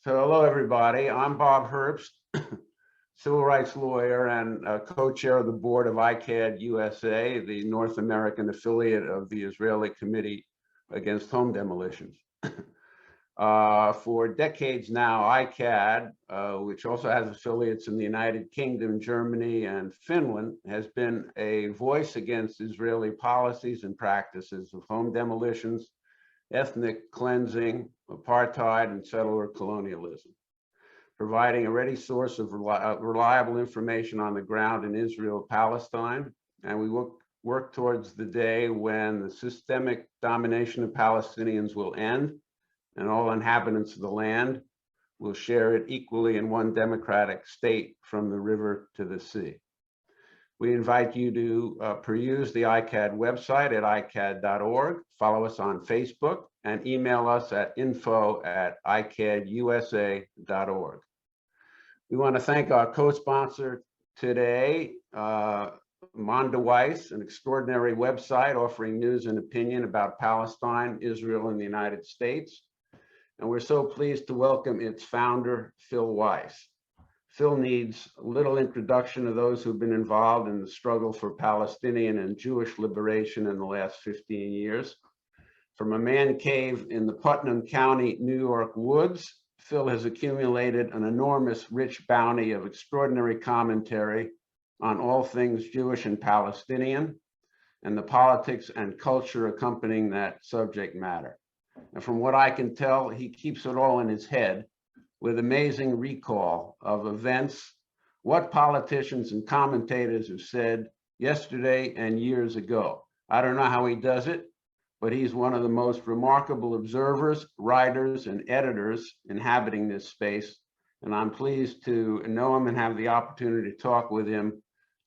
So hello, everybody. I'm Bob Herbst, civil rights lawyer and co-chair of the board of ICAHD-USA, the North American affiliate of the Israeli Committee Against Home Demolitions. For decades now, ICAHD, which also has affiliates in the United Kingdom, Germany, and Finland, has been a voice against Israeli policies and practices of home demolitions, ethnic cleansing, apartheid, and settler colonialism, providing a ready source of reliable information on the ground in Israel, Palestine. And we work towards the day when the systemic domination of Palestinians will end and all inhabitants of the land will share it equally in one democratic state from the river to the sea. We invite you to peruse the ICAHD website at ICAHD.org, follow us on Facebook, and email us at info@ICAHD-USA.org. We want to thank our co-sponsor today, Wanda Weiss, an extraordinary website offering news and opinion about Palestine, Israel, and the United States. And we're so pleased to welcome its founder, Phil Weiss. Phil needs little introduction to those who've been involved in the struggle for Palestinian and Jewish liberation in the last 15 years. From a man cave in the Putnam County, New York woods, Phil has accumulated an enormous rich bounty of extraordinary commentary on all things Jewish and Palestinian and the politics and culture accompanying that subject matter. And from what I can tell, he keeps it all in his head with amazing recall of events, what politicians and commentators have said yesterday and years ago. I don't know how he does it, but he's one of the most remarkable observers, writers, and editors inhabiting this space. And I'm pleased to know him and have the opportunity to talk with him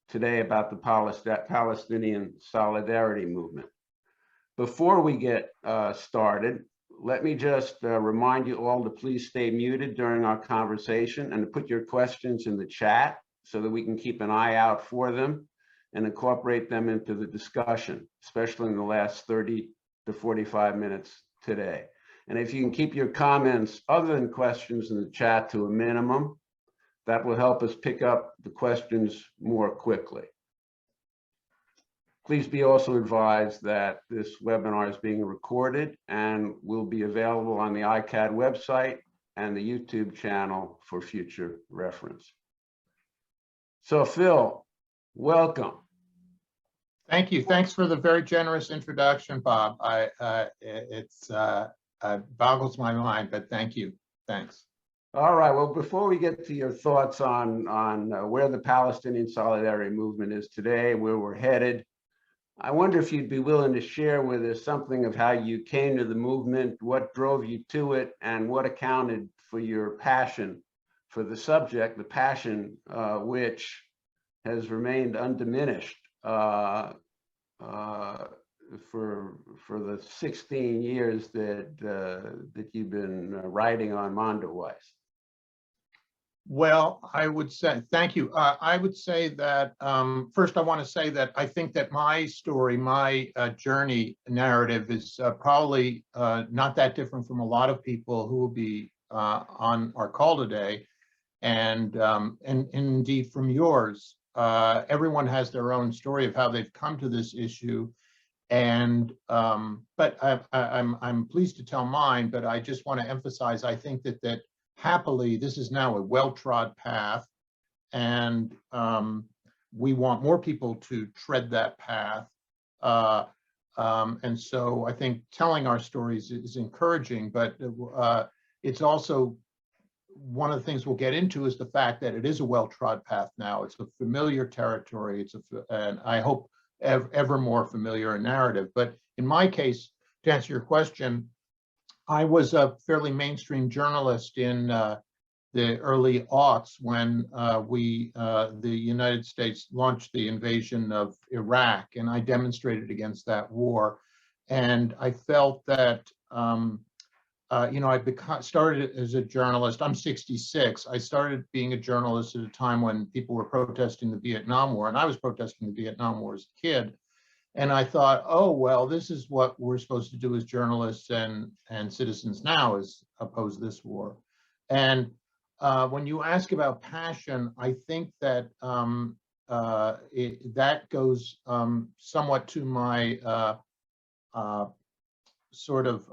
today about the Palestinian solidarity movement. Before we get started, let me just remind you all to please stay muted during our conversation and to put your questions in the chat so that we can keep an eye out for them and incorporate them into the discussion, especially in the last 30 to 45 minutes today. And if you can keep your comments other than questions in the chat to a minimum, that will help us pick up the questions more quickly. Please be also advised that this webinar is being recorded and will be available on the ICAHD website and the YouTube channel for future reference. So Phil, welcome. Thank you. Thanks for the very generous introduction, Bob. It boggles my mind, but thank you. Thanks. All right. Well, before we get to your thoughts on where the Palestinian solidarity movement is today, where we're headed, I wonder if you'd be willing to share with us something of how you came to the movement, what drove you to it, and what accounted for your passion for the subject, the passion which has remained undiminished for the 16 years that you've been writing on Wanda Weiss. Well, I would say, thank you. I would say that, first I want to say that I think that my story, my journey narrative is probably not that different from a lot of people who will be on our call today. And indeed from yours. Everyone has their own story of how they've come to this issue. And, but I'm pleased to tell mine, but I just want to emphasize, I think that happily, this is now a well-trod path, and we want more people to tread that path. And so I think telling our stories is encouraging, but it's also one of the things we'll get into is the fact that it is a well-trod path now. It's a familiar territory. And I hope ever more familiar narrative. But in my case, to answer your question, I was a fairly mainstream journalist in the early aughts when the United States launched the invasion of Iraq, and I demonstrated against that war. And I felt that, you know, I started as a journalist. I'm 66. I started being a journalist at a time when people were protesting the Vietnam War, and I was protesting the Vietnam War as a kid. And I thought, oh, well, this is what we're supposed to do as journalists and citizens now, is oppose this war. And when you ask about passion, I think that that goes somewhat to my sort of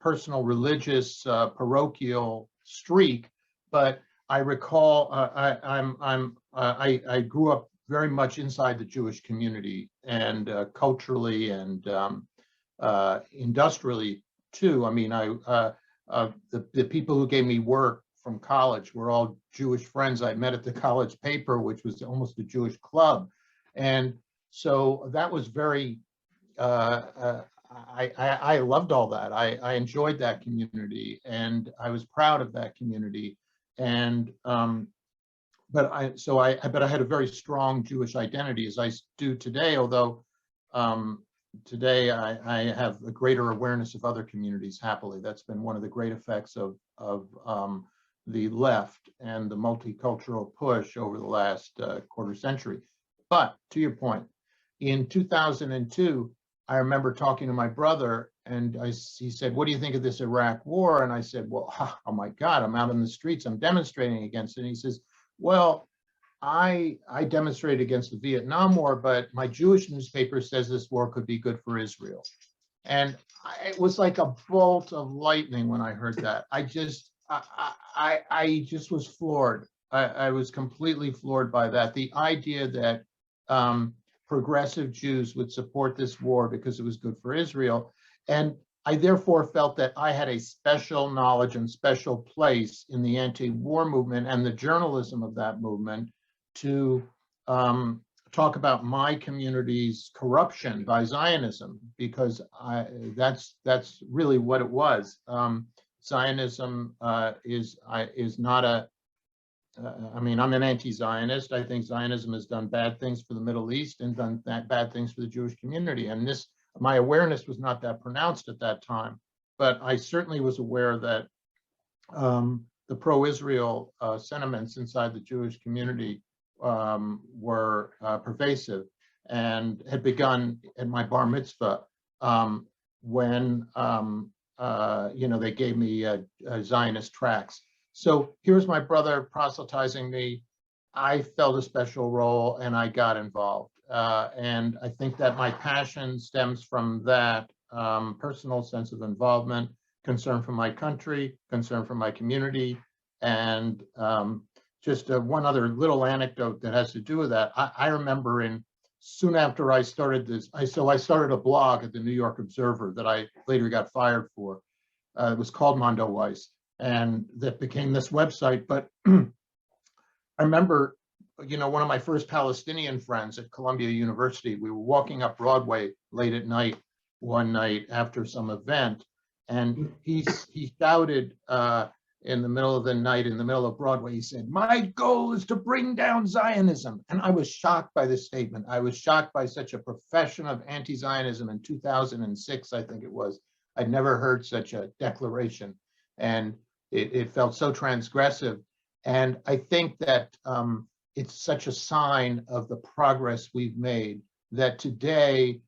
personal religious parochial streak. But I recall I grew up very much inside the Jewish community, and culturally and industrially too. I mean, the people who gave me work from college were all Jewish friends I met at the college paper, which was almost a Jewish club. And so that was very, I loved all that. I enjoyed that community, and I was proud of that community. And but I had a very strong Jewish identity, as I do today, although today I have a greater awareness of other communities, happily. That's been one of the great effects of the left and the multicultural push over the last quarter century. But to your point, in 2002, I remember talking to my brother, and he said, "What do you think of this Iraq war?" And I said, "Well, oh my God, I'm out in the streets, I'm demonstrating against it." And he says, "Well, I demonstrated against the Vietnam War, but my Jewish newspaper says this war could be good for Israel." And it was like a bolt of lightning when I heard that. I just was floored. I was completely floored by that. The idea that progressive Jews would support this war because it was good for Israel. And I therefore felt that I had a special knowledge and special place in the anti-war movement and the journalism of that movement to talk about my community's corruption by Zionism, because that's really what it was. Zionism is not a, I mean, I'm an anti-Zionist. I think Zionism has done bad things for the Middle East and done bad things for the Jewish community. And my awareness was not that pronounced at that time, but I certainly was aware that the pro-Israel sentiments inside the Jewish community were pervasive, and had begun at my bar mitzvah when they gave me Zionist tracts. So here's my brother proselytizing me. I felt a special role, and I got involved. And I think that my passion stems from that personal sense of involvement, concern for my country, concern for my community. And just one other little anecdote that has to do with that. I remember soon after I started this, I started a blog at the New York Observer that I later got fired for. It was called Mondo Weiss, and that became this website. But I remember, one of my first Palestinian friends at Columbia University, we were walking up Broadway late at night one night after some event, and he shouted in the middle of the night, in the middle of Broadway, he said, "My goal is to bring down Zionism." And I was shocked by this statement. I was shocked by such a profession of anti-Zionism in 2006, I think it was. I'd never heard such a declaration, and it felt so transgressive. And I think that it's such a sign of the progress we've made that today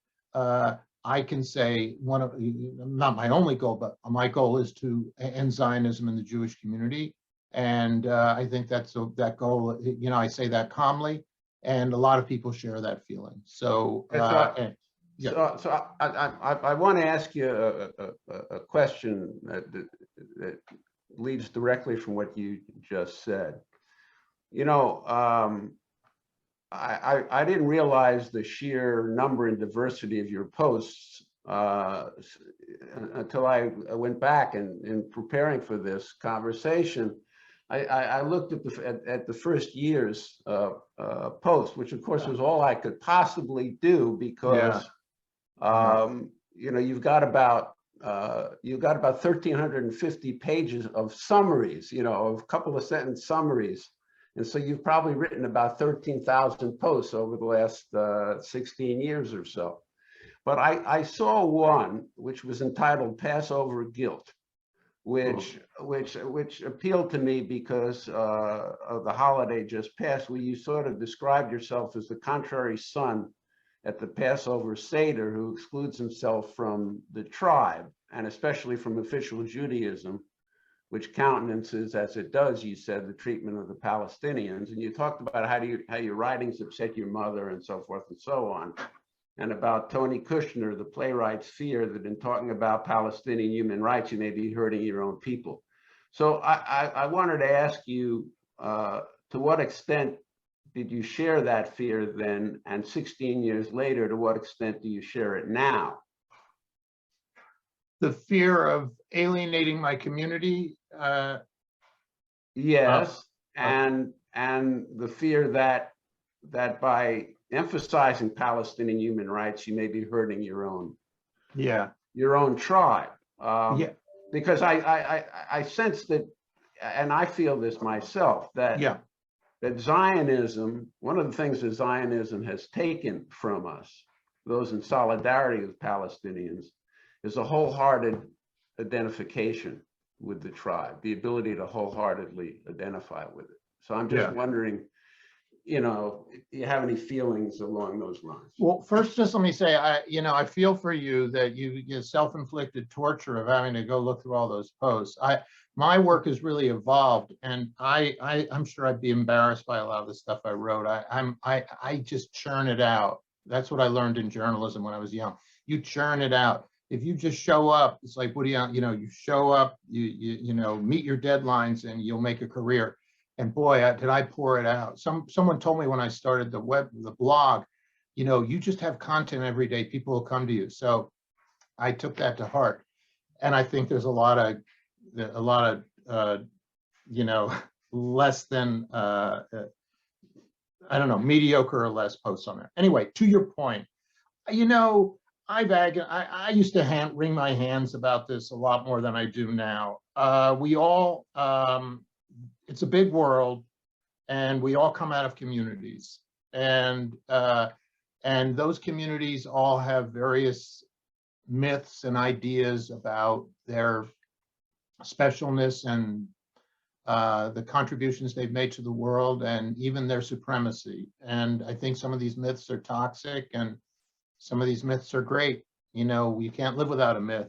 I can say not my only goal, but my goal is to end Zionism in the Jewish community. And I think that goal, I say that calmly, and a lot of people share that feeling. So, yeah. So I want to ask you a question that leads directly from what you just said. I didn't realize the sheer number and diversity of your posts until I went back and in preparing for this conversation. I looked at the first year's post, which of course was all I could possibly do, because you've got about 1,350 pages of summaries, of a couple of sentence summaries. And so you've probably written about 13,000 posts over the last 16 years or so. But I saw one which was entitled "Passover Guilt," which appealed to me because of the holiday just passed, where you sort of described yourself as the contrary son at the Passover Seder who excludes himself from the tribe, and especially from official Judaism, which countenances, as it does, you said, the treatment of the Palestinians. And you talked about how your writings upset your mother and so forth and so on. And about Tony Kushner, the playwright's fear that in talking about Palestinian human rights, you may be hurting your own people. So I wanted to ask you, to what extent did you share that fear then? And 16 years later, to what extent do you share it now? The fear of alienating my community. Yes, and the fear that by emphasizing Palestinian human rights, you may be hurting your own tribe. Because I sense that, and I feel this myself, that Zionism, one of the things that Zionism has taken from us, those in solidarity with Palestinians, is a wholehearted identification with the tribe, the ability to wholeheartedly identify with it. So I'm just wondering, you know, do you have any feelings along those lines? Well, first, just let me say, I feel for you that you get self-inflicted torture of having to go look through all those posts. My work has really evolved, and I'm sure I'd be embarrassed by a lot of the stuff I wrote. I just churn it out. That's what I learned in journalism when I was young. You churn it out. If you just show up, it's like, what do you show up, you meet your deadlines and you'll make a career. And boy, did I pour it out. Someone told me when I started the blog, you just have content every day, people will come to you. So I took that to heart. And I think there's a lot of less than, I don't know, mediocre or less posts on there. Anyway, to your point, I used to wring my hands about this a lot more than I do now. It's a big world, and we all come out of communities, and those communities all have various myths and ideas about their specialness and the contributions they've made to the world, and even their supremacy. And I think some of these myths are toxic, and some of these myths are great. You can't live without a myth.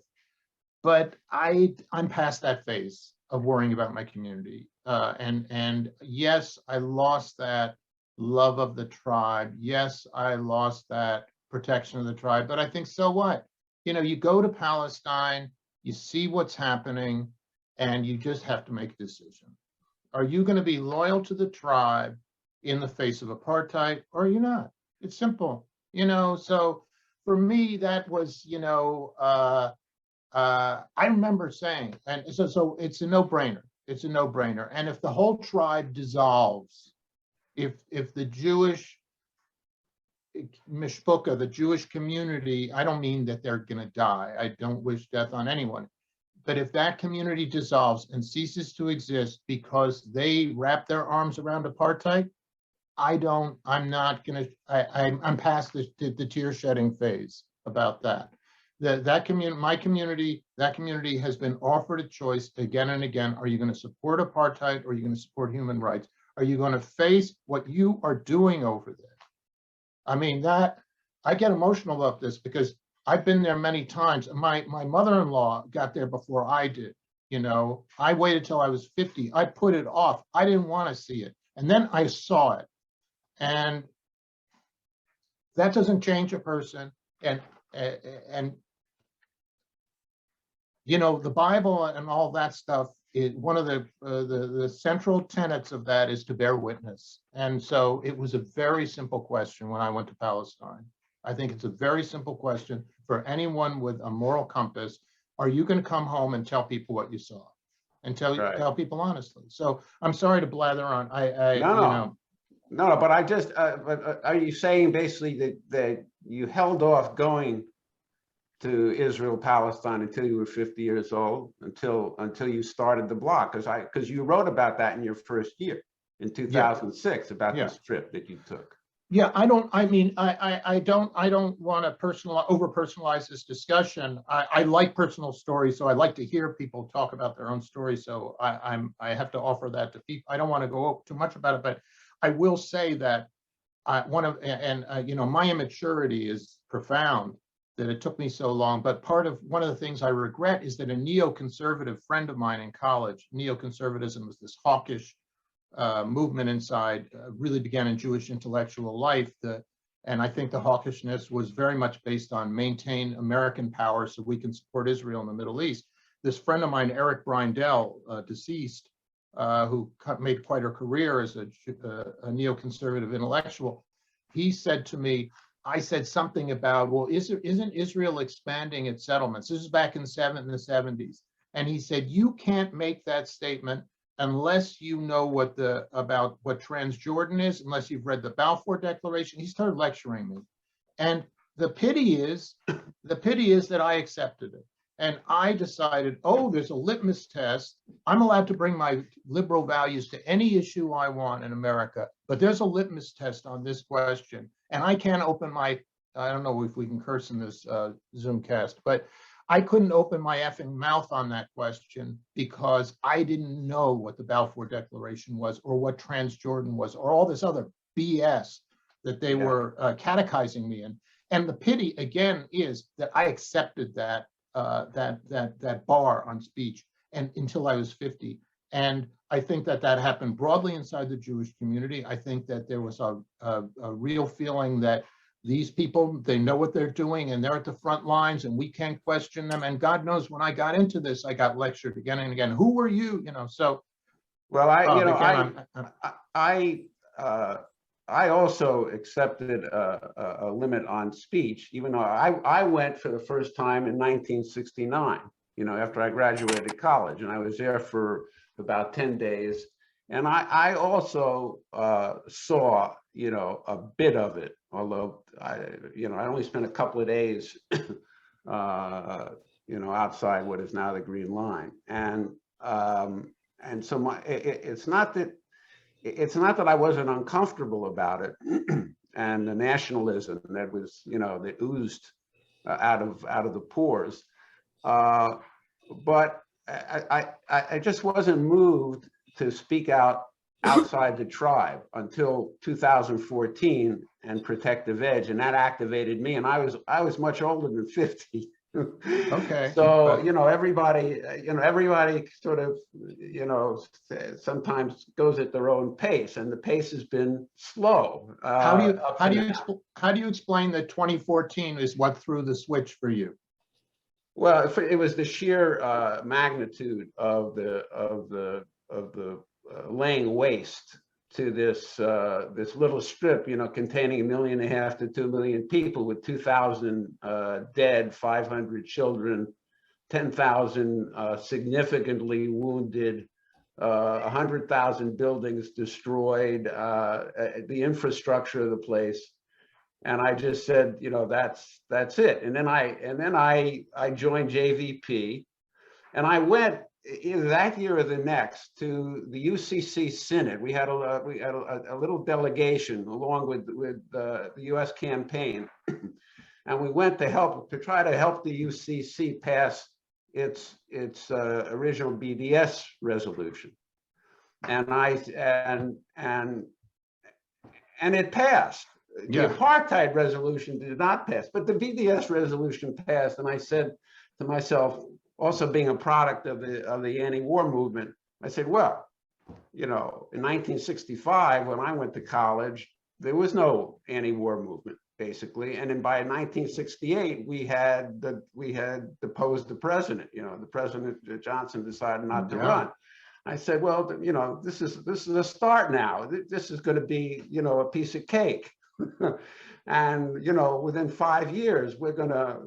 But I'm past that phase of worrying about my community. And yes, I lost that love of the tribe. Yes, I lost that protection of the tribe. But I think, so what? You go to Palestine, you see what's happening, and you just have to make a decision. Are you going to be loyal to the tribe in the face of apartheid, or are you not? It's simple. So for me, that was, I remember saying, and so it's a no-brainer. It's a no-brainer. And if the whole tribe dissolves, if the Jewish mishpucha, the Jewish community, I don't mean that they're going to die. I don't wish death on anyone. But if that community dissolves and ceases to exist because they wrap their arms around apartheid, I'm past the tear shedding phase about that. My community has been offered a choice again and again. Are you going to support apartheid, or are you going to support human rights? Are you going to face what you are doing over there? I mean, I get emotional about this because I've been there many times. My mother-in-law got there before I did. I waited till I was 50. I put it off. I didn't want to see it. And then I saw it. And that doesn't change a person. And the Bible and all that stuff, one of the central tenets of that is to bear witness. And so it was a very simple question when I went to Palestine. I think it's a very simple question for anyone with a moral compass. Are you going to come home and tell people what you saw, and tell people honestly? So I'm sorry to blather on. No, but I just, are you saying basically that you held off going to Israel, Palestine until you were 50 years old, until you started the blog? Because you wrote about that in your first year in 2006, about this trip that you took. Yeah, I don't want to over-personalize this discussion. I like personal stories, so I like to hear people talk about their own stories. So I have to offer that to people. I don't want to go too much about it, but I will say that my immaturity is profound. that it took me so long. But one of the things I regret is that a neoconservative friend of mine in college, neoconservatism was this hawkish movement inside, really began in Jewish intellectual life. And I think the hawkishness was very much based on maintain American power so we can support Israel in the Middle East. This friend of mine, Eric Brindell, deceased, who made quite a career as a neoconservative intellectual, he said to me, I said something about, well, isn't Israel expanding its settlements? This is back in the 70s. And he said, you can't make that statement unless you know about what Transjordan is, unless you've read the Balfour Declaration. He started lecturing me. And the pity is that I accepted it. And I decided, oh, there's a litmus test. I'm allowed to bring my liberal values to any issue I want in America, but there's a litmus test on this question. And I can't open I don't know if we can curse in this Zoomcast, but I couldn't open my effing mouth on that question because I didn't know what the Balfour Declaration was or what Transjordan was or all this other BS that they were catechizing me in. And the pity, again, is that I accepted that bar on speech and until I was 50. And I think that happened broadly inside the Jewish community. I think that there was a real feeling that these people, they know what they're doing and they're at the front lines and we can't question them. And God knows when I got into this, I got lectured again and again. Who were you? So. Well, I also accepted a limit on speech, even though I went for the first time in 1969, after I graduated college, and I was there for about 10 days. And I also saw, a bit of it, although I only spent a couple of days, outside what is now the Green Line. And so it's not that I wasn't uncomfortable about it and the nationalism that was, that oozed out of the pores. But I just wasn't moved to speak out outside the tribe until 2014 and Protective Edge, and that activated me. And I was much older than 50. Okay. So everybody sort of sometimes goes at their own pace, and the pace has been slow. How do you explain that 2014 is what threw the switch for you? Well, it was the sheer magnitude of the laying waste to this little strip, containing 1.5 million to 2 million people, with 2,000 dead, 500 children, 10,000 significantly wounded, 100,000 buildings destroyed, the infrastructure of the place. And I just said, that's it. And then I joined JVP, and I went either that year or the next to the UCC Synod. We had a little delegation along with the U.S. campaign, and we went to try to help the UCC pass its original BDS resolution, and it passed. The apartheid resolution did not pass, but the BDS resolution passed. And I said to myself, also being a product of the anti-war movement, I said, well, in 1965, when I went to college, there was no anti-war movement, basically. And then by 1968, we had deposed the president. The President Johnson decided not to run. I said, well, this is a start now. This is going to be, a piece of cake. And within 5 years, we're gonna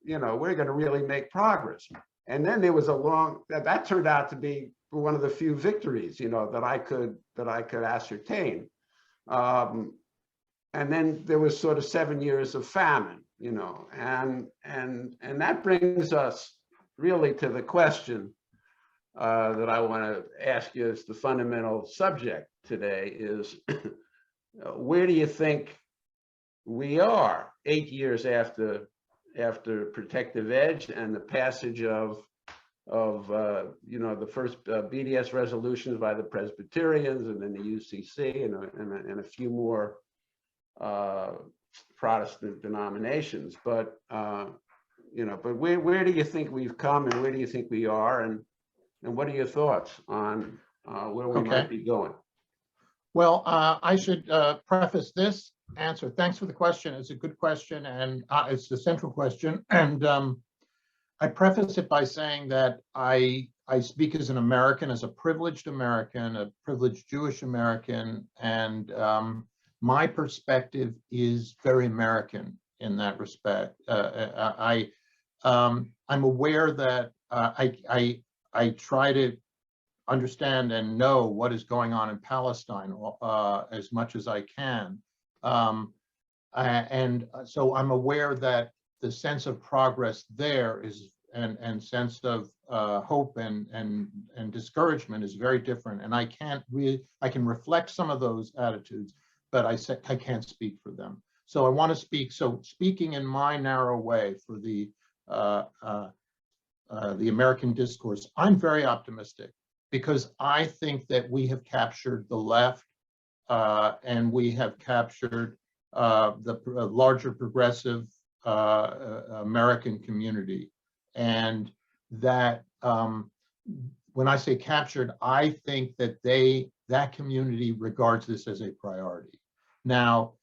really make progress. And then there was that turned out to be one of the few victories, that I could ascertain. And then there was sort of 7 years of famine, and that brings us really to the question that I want to ask you as the fundamental subject today is, where do you think we are 8 years after Protective Edge and the passage of the first BDS resolutions by the Presbyterians, and then the UCC, and a few more Protestant denominations. But but where do you think we've come, and where do you think we are, and what are your thoughts on where we might be going? Well, I should preface this answer. Thanks for the question. It's a good question, and it's the central question. And I preface it by saying that I speak as an American, as a privileged Jewish American, and my perspective is very American in that respect. I'm aware that I try to understand and know what is going on in Palestine as much as I can. And so I'm aware that the sense of progress there is, and sense of hope and discouragement is very different. And I can reflect some of those attitudes, but I can't speak for them. So I want to speak, so speaking in my narrow way for the American discourse, I'm very optimistic, because I think that we have captured the left and we have captured the larger progressive American community. And that when I say captured, I think that that community regards this as a priority. Now,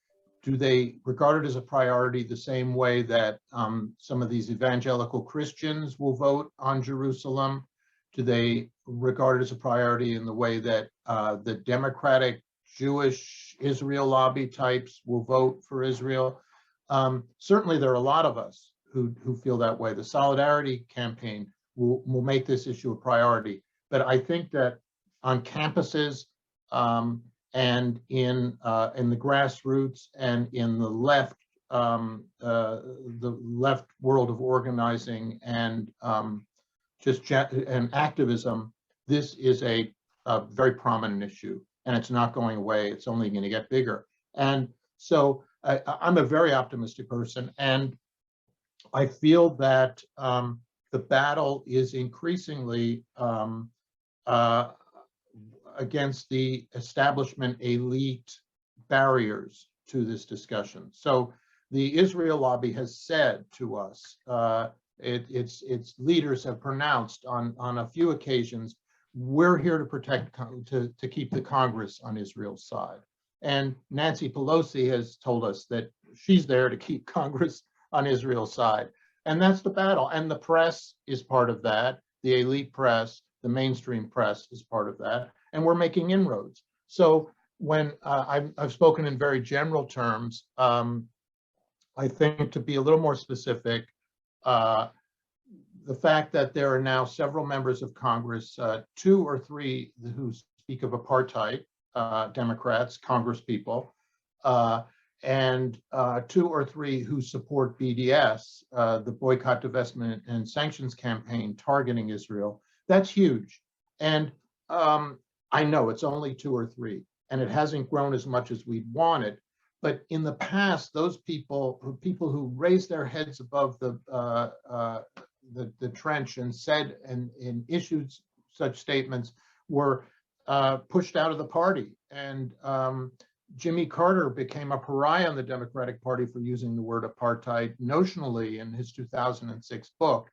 do they regard it as a priority the same way that some of these evangelical Christians will vote on Jerusalem? Do they regard it as a priority in the way that the Democratic Jewish Israel lobby types will vote for Israel? Certainly there are a lot of us who feel that way. The Solidarity Campaign will make this issue a priority. But I think that on campuses and in the grassroots and in the left world of organizing and and activism, this is a very prominent issue, and it's not going away. It's only going to get bigger. And so I'm a very optimistic person, and I feel that the battle is increasingly against the establishment elite barriers to this discussion. So the Israel lobby has said to us, its leaders have pronounced on a few occasions, we're here to protect, to keep the Congress on Israel's side. And Nancy Pelosi has told us that she's there to keep Congress on Israel's side. And that's the battle. And the press is part of that. The elite press, the mainstream press is part of that. And we're making inroads. So when I've spoken in very general terms, I think to be a little more specific, the fact that there are now several members of Congress, 2 or 3 who speak of apartheid, Democrats, Congress people, and 2 or 3 who support BDS, the Boycott, Divestment, and Sanctions campaign targeting Israel. That's huge. And I know it's only 2 or 3, and it hasn't grown as much as we'd wanted. But in the past, those people who raised their heads above the trench and said and issued such statements were pushed out of the party. And Jimmy Carter became a pariah in the Democratic Party for using the word apartheid notionally in his 2006 book.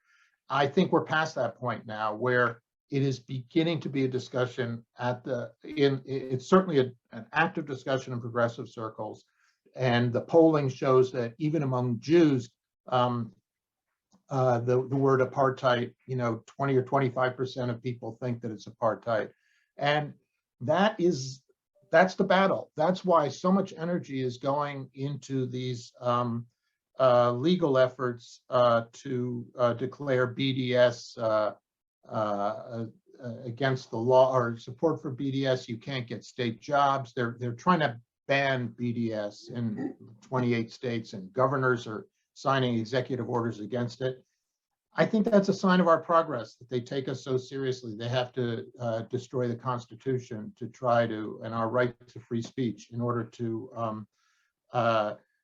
I think we're past that point now, where it is beginning to be a discussion it's certainly an active discussion in progressive circles. And the polling shows that even among Jews, the word apartheid, 20 or 25% of people think that it's apartheid. And that's the battle. That's why so much energy is going into these legal efforts to declare BDS against the law, or support for BDS. You can't get state jobs. They're trying to ban BDS in 28 states, and governors are signing executive orders against it. I think that's a sign of our progress, that they take us so seriously. They have to destroy the Constitution to try to, and our right to free speech, in order to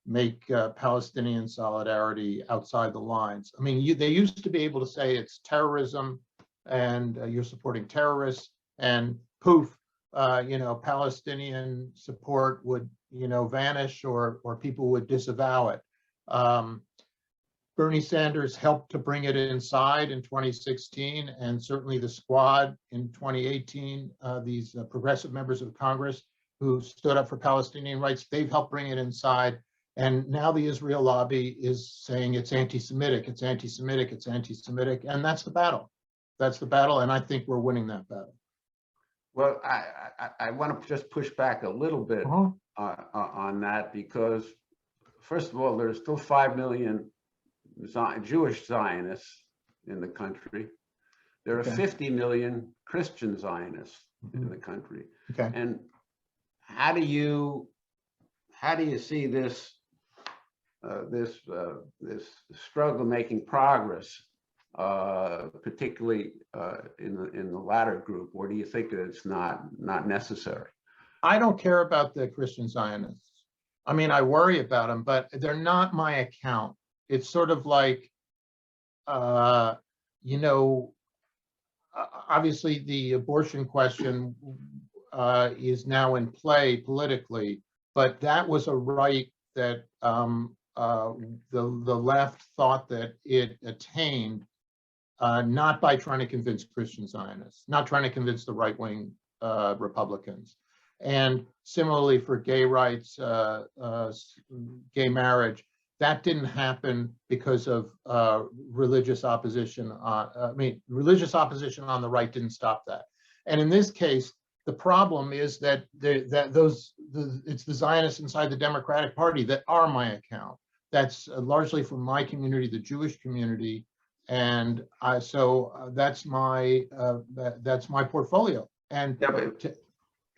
make Palestinian solidarity outside the lines. I mean, they used to be able to say it's terrorism and you're supporting terrorists, and poof, Palestinian support would vanish or people would disavow it. Bernie Sanders helped to bring it inside in 2016, and certainly the squad in 2018, these progressive members of Congress who stood up for Palestinian rights, they've helped bring it inside. And now the Israel lobby is saying it's anti-Semitic, it's anti-Semitic, it's anti-Semitic, and that's the battle. That's the battle, and I think we're winning that battle. Well, I want to just push back a little bit on that, because first of all, there's still 5 million Jewish Zionists in the country. There are 50 million Christian Zionists in the country. Okay. And how do you see this this struggle making progress, particularly in the latter group, or do you think that it's not necessary? I don't care about the Christian Zionists. I mean, I worry about them, but they're not my account. It's sort of like, obviously the abortion question is now in play politically, but that was a right that the left thought that it attained, not by trying to convince Christian Zionists, not trying to convince the right-wing Republicans. And similarly for gay rights, gay marriage, that didn't happen because of religious opposition. Religious opposition on the right didn't stop that. And in this case, the problem is that it's the Zionists inside the Democratic Party that are my account. That's largely from my community, the Jewish community, and so that's my portfolio. And yeah,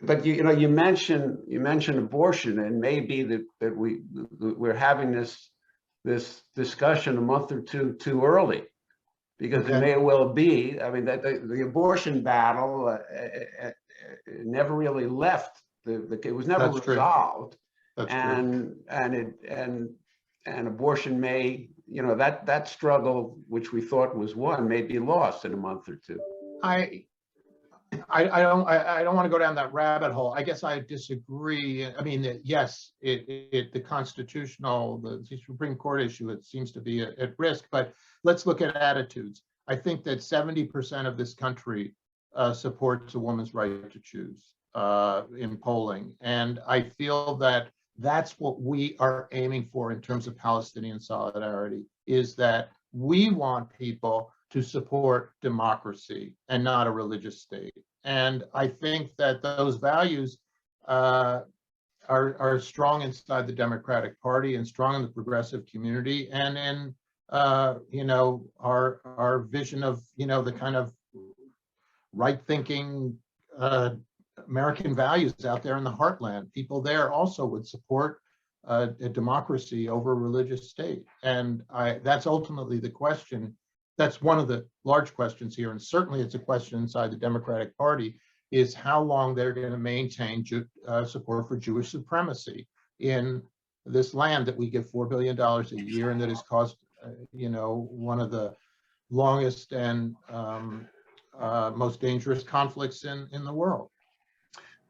but you mentioned abortion, and maybe that we're having this discussion a month or two too early, because it may well be. I mean, that the abortion battle never really left. It was never resolved. That's true. And abortion may, that struggle, which we thought was won, may be lost in a month or two. I don't want to go down that rabbit hole. I guess I disagree. I mean, yes, the constitutional, the Supreme Court issue, it seems to be at risk, but let's look at attitudes. I think that 70% of this country supports a woman's right to choose in polling. And I feel that that's what we are aiming for in terms of Palestinian solidarity, is that we want people to support democracy and not a religious state. And I think that those values are strong inside the Democratic Party and strong in the progressive community, and in our vision of the kind of right-thinking American values out there in the heartland. People there also would support a democracy over a religious state, and that's ultimately the question. That's one of the large questions here, and certainly it's a question inside the Democratic Party, is how long they're going to maintain support for Jewish supremacy in this land that we give $4 billion a year, and that has caused, one of the longest and most dangerous conflicts in the world.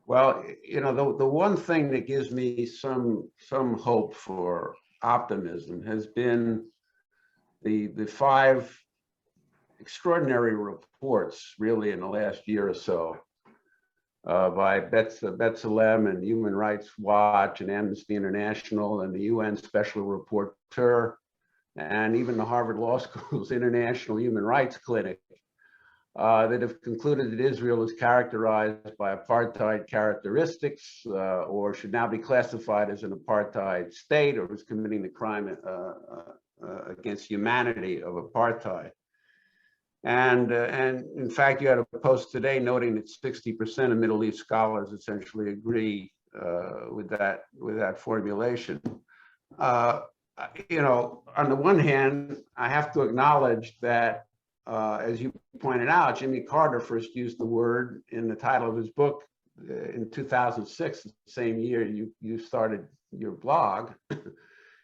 Well, the one thing that gives me some hope for optimism has been the 5 extraordinary reports, really, in the last year or so, by B'Tselem and Human Rights Watch and Amnesty International and the UN Special Rapporteur, and even the Harvard Law School's International Human Rights Clinic, that have concluded that Israel is characterized by apartheid characteristics, or should now be classified as an apartheid state, or is committing the crime against humanity of apartheid. And in fact, you had a post today noting that 60% of Middle East scholars essentially agree with that formulation. On the one hand, I have to acknowledge that, as you pointed out, Jimmy Carter first used the word in the title of his book in 2006, the same year you started your blog.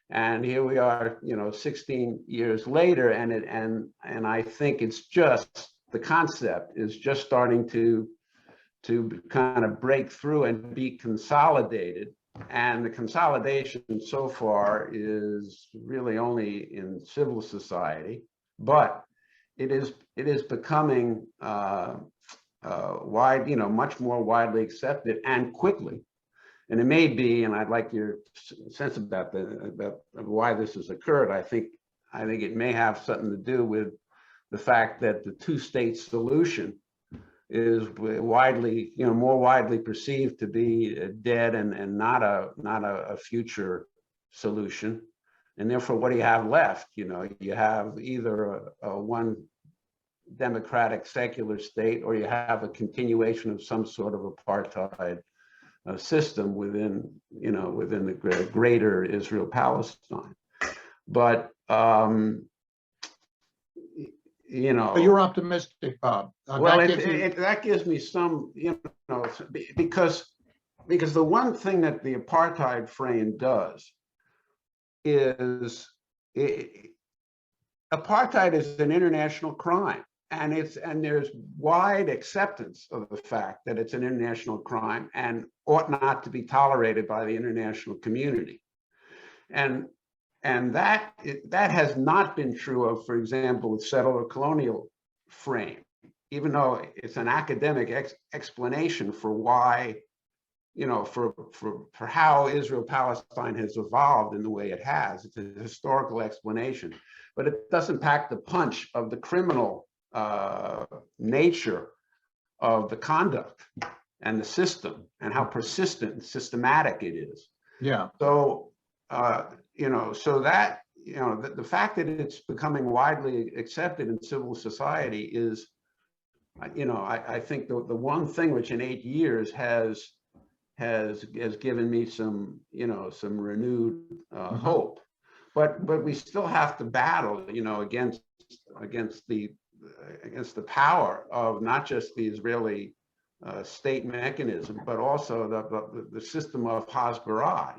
And here we are, 16 years later, and I think it's just, the concept is just starting to kind of break through and be consolidated. And the consolidation so far is really only in civil society, but it is becoming much more widely accepted and quickly. And it may be, and I'd like your sense about why this has occurred. I think it may have something to do with the fact that the two-state solution is widely, more widely perceived to be dead and not a future solution. And therefore, what do you have left? You have either a one democratic secular state, or you have a continuation of some sort of apartheid system within the greater Israel-Palestine. But But you're optimistic, Bob. Well, that gives me some, because the one thing that the apartheid frame does is apartheid is an international crime, and there's wide acceptance of the fact that it's an international crime and ought not to be tolerated by the international community. And that has not been true of, for example, the settler colonial frame, even though it's an academic explanation for why, for how Israel-Palestine has evolved in the way it has. It's a historical explanation, but it doesn't pack the punch of the criminal nature of the conduct and the system and how persistent and systematic it is. Yeah. So, so that, the fact that it's becoming widely accepted in civil society is, I think the one thing which in 8 years has given me some, some renewed hope. But we still have to battle, against the power of not just the Israeli state mechanism, but also the system of Hasbara,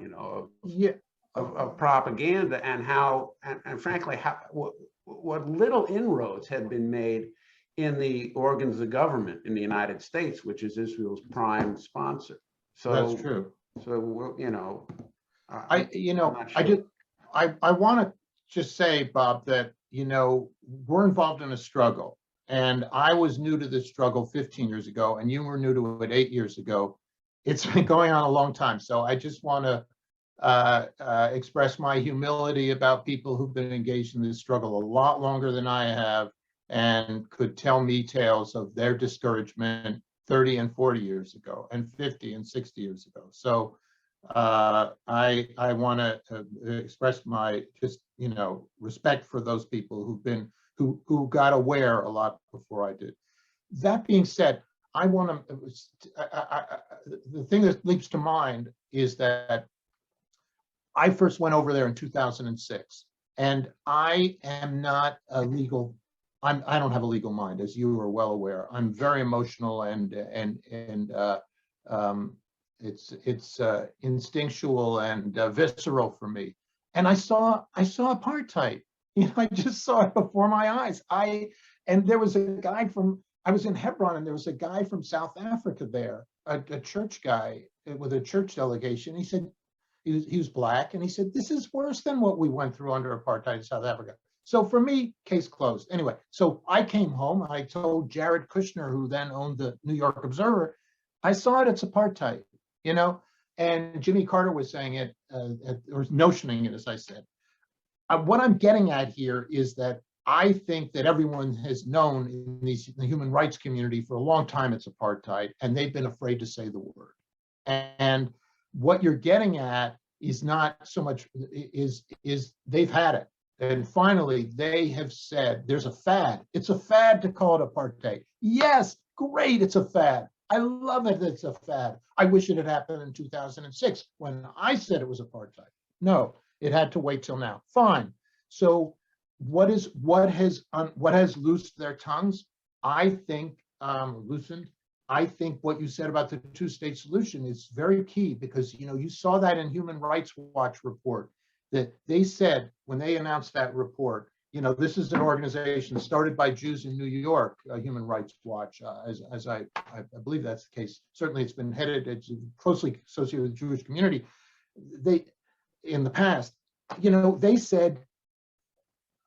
of propaganda, and how, and frankly, what little inroads had been made in the organs of government in the United States, which is Israel's prime sponsor. So that's true. So I want to just say, Bob, that we're involved in a struggle, and I was new to this struggle 15 years ago, and you were new to it 8 years ago. It's been going on a long time, so I just want to express my humility about people who've been engaged in this struggle a lot longer than I have, and could tell me tales of their discouragement 30 and 40 years ago, and 50 and 60 years ago. So I want to express my respect for those people who got aware a lot before I did. That being said, I want to. The thing that leaps to mind is that I first went over there in 2006, and I am not a legal. I don't have a legal mind, as you are well aware. I'm very emotional, and it's instinctual and visceral for me. And I saw apartheid. I just saw it before my eyes. And there was a guy I was in Hebron, and there was a guy from South Africa there, a church guy with a church delegation. He said, he was black, and he said, "This is worse than what we went through under apartheid in South Africa." So for me, case closed. Anyway, so I came home. I told Jared Kushner, who then owned the New York Observer, I saw it. It's apartheid, And Jimmy Carter was saying it, or notioning it, as I said. What I'm getting at here is that I think that everyone has known in the human rights community for a long time it's apartheid, and they've been afraid to say the word. And what you're getting at is not so much is they've had it. And finally, they have said there's a fad. It's a fad to call it apartheid. Yes, great, it's a fad. I love it, it's a fad. I wish it had happened in 2006 when I said it was apartheid. No, it had to wait till now. Fine. So what has loosed their tongues? I think loosened. I think what you said about the two-state solution is very key, because you saw that in Human Rights Watch report, that they said when they announced that report, this is an organization started by Jews in New York, Human Rights Watch, as I believe that's the case. Certainly it's been headed, it's closely associated with the Jewish community. in the past, you know, they said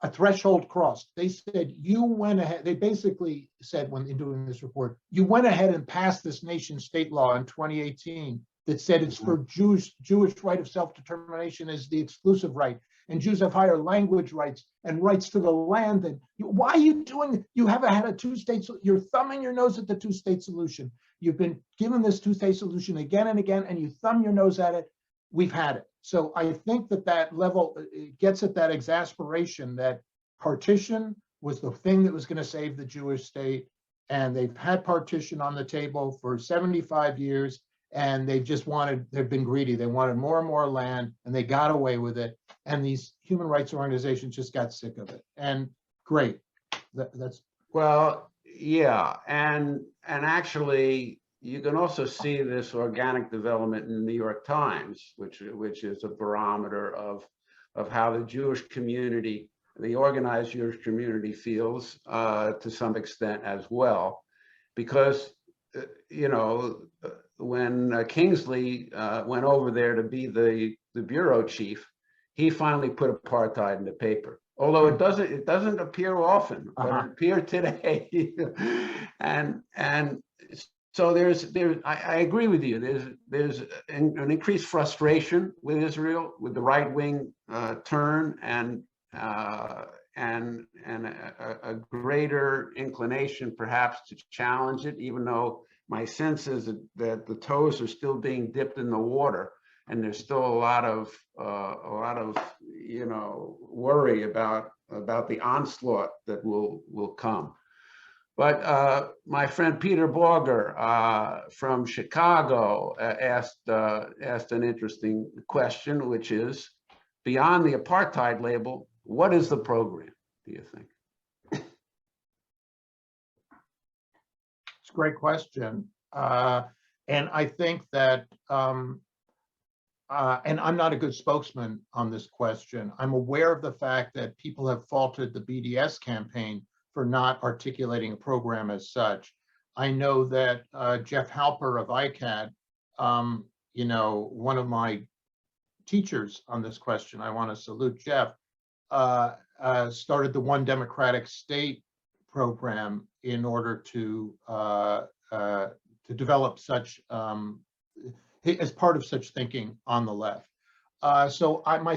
a threshold crossed. They said you went ahead. They basically said when in doing this report, you went ahead and passed this nation state law in 2018 that said it's for Jewish right of self-determination is the exclusive right, and Jews have higher language rights and rights to the land. And why are you doing? You haven't had a two-state. You're thumbing your nose at the two-state solution. You've been given this two-state solution again and again, and you thumb your nose at it. We've had it. So I think that level gets at that exasperation that partition was the thing that was going to save the Jewish state, and they've had partition on the table for 75 years, and they've been greedy. They wanted more and more land, and they got away with it. And these human rights organizations just got sick of it. And great, that's well, yeah, and actually, you can also see this organic development in the New York Times, which is a barometer of how the Jewish community, the organized Jewish community, feels to some extent as well, because you know, when Kingsley went over there to be the bureau chief, he finally put apartheid in the paper. Although it doesn't appear often, but it appeared today, and so I agree with you. There's an increased frustration with Israel, with the right wing turn, and a greater inclination perhaps to challenge it, even though my sense is that the toes are still being dipped in the water, and there's still a lot of you know, worry about the onslaught that will come. But my friend Peter Borger from Chicago asked an interesting question, which is, beyond the apartheid label, what is the program, do you think? It's a great question. And I think that, and I'm not a good spokesman on this question. I'm aware of the fact that people have faulted the BDS campaign for not articulating a program as such. I know that Jeff Halper of ICAHD, you know, one of my teachers on this question, I want to salute Jeff, started the One Democratic State program in order to develop such, as part of such thinking on the left. So I'm more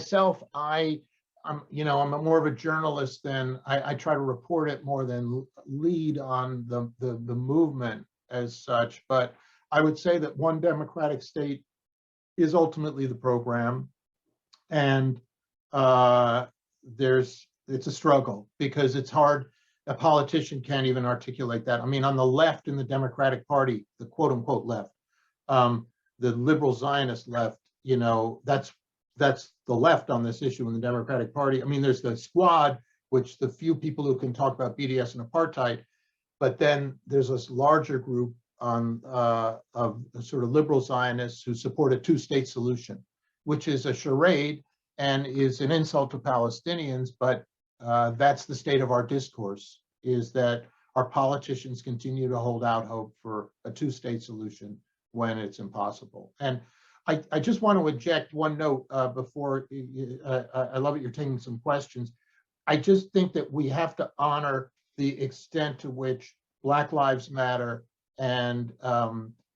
of a journalist than I try to report it more than lead on the movement as such. But I would say that One Democratic State is ultimately the program, and it's a struggle because it's hard. A politician can't even articulate that. I mean, on the left in the Democratic Party, the quote unquote left, the liberal Zionist left, you know, that's the left on this issue in the Democratic Party. I mean, there's the squad, which the few people who can talk about BDS and apartheid, but then there's this larger group of sort of liberal Zionists who support a two-state solution, which is a charade and is an insult to Palestinians. But that's the state of our discourse, is that our politicians continue to hold out hope for a two-state solution when it's impossible. And I just want to inject one note before, I love it, you're taking some questions. I just think that we have to honor the extent to which Black Lives Matter and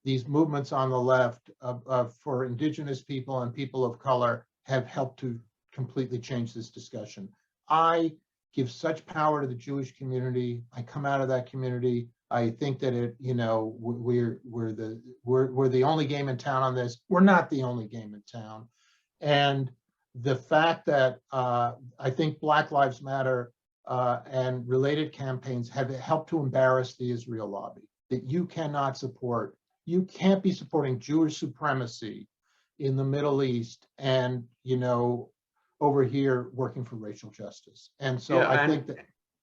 these movements on the left for Indigenous people and people of color have helped to completely change this discussion. I give such power to the Jewish community. I come out of that community. I think that we're the only game in town on this. We're not the only game in town. And the fact that I think Black Lives Matter and related campaigns have helped to embarrass the Israel lobby, that you can't be supporting Jewish supremacy in the Middle East and, over here working for racial justice. And so I think that,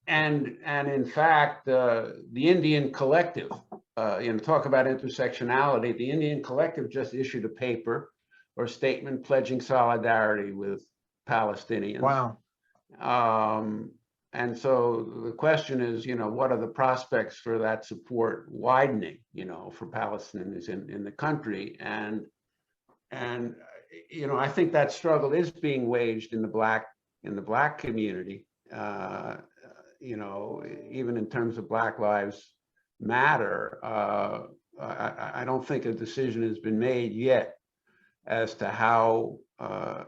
and in fact, the Indian Collective, talk about intersectionality, the Indian Collective just issued a paper or statement pledging solidarity with Palestinians. Wow. And so the question is, what are the prospects for that support widening, for Palestinians in the country? And you know, I think that struggle is being waged in the black community. You know, even in terms of Black Lives Matter, I don't think a decision has been made yet as to how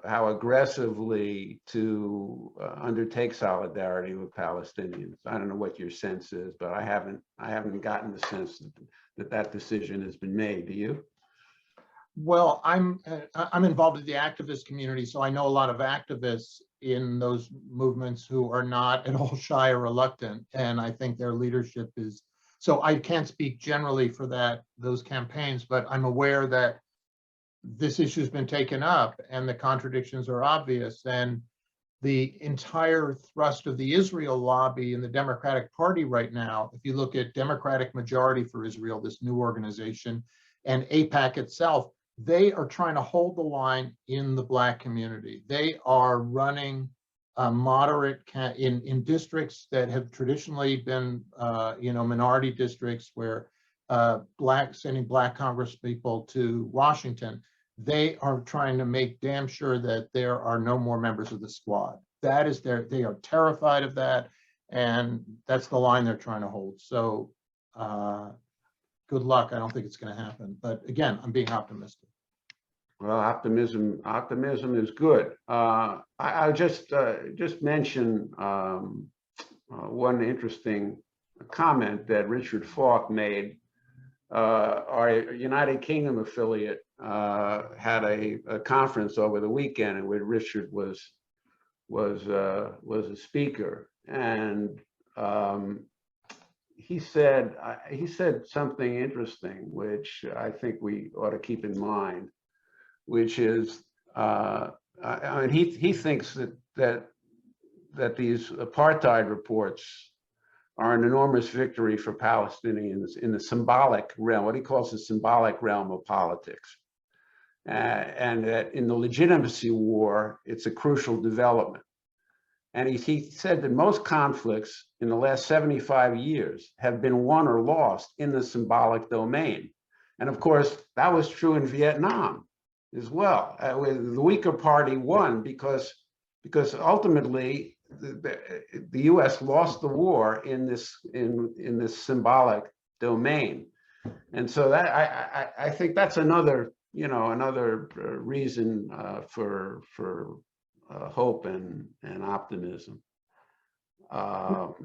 aggressively to undertake solidarity with Palestinians. I don't know what your sense is, but I haven't gotten the sense that decision has been made. Do you? Well, I'm involved in the activist community, so I know a lot of activists in those movements who are not at all shy or reluctant, and I think their leadership is. So I can't speak generally for those campaigns, but I'm aware that this issue has been taken up, and the contradictions are obvious. And the entire thrust of the Israel lobby in the Democratic Party right now, if you look at Democratic Majority for Israel, this new organization, and AIPAC itself, they are trying to hold the line in the Black community. They are running moderate in districts that have traditionally been, you know, minority districts where sending Black congresspeople to Washington. They are trying to make damn sure that there are no more members of the squad. That is they are terrified of that, and that's the line they're trying to hold. So good luck. I don't think it's going to happen. But again, I'm being optimistic. Well, optimism is good. I'll just mention one interesting comment that Richard Falk made. Our United Kingdom affiliate had a conference over the weekend in which Richard was a speaker, and he said something interesting, which I think we ought to keep in mind, which is, I mean, he thinks that these apartheid reports are an enormous victory for Palestinians in the symbolic realm, what he calls the symbolic realm of politics, and that in the legitimacy war, it's a crucial development. And he said that most conflicts in the last 75 years have been won or lost in the symbolic domain. And of course, that was true in Vietnam as well. The weaker party won because ultimately the U.S. lost the war in this symbolic domain. And so that I think that's another reason for hope and optimism. Well,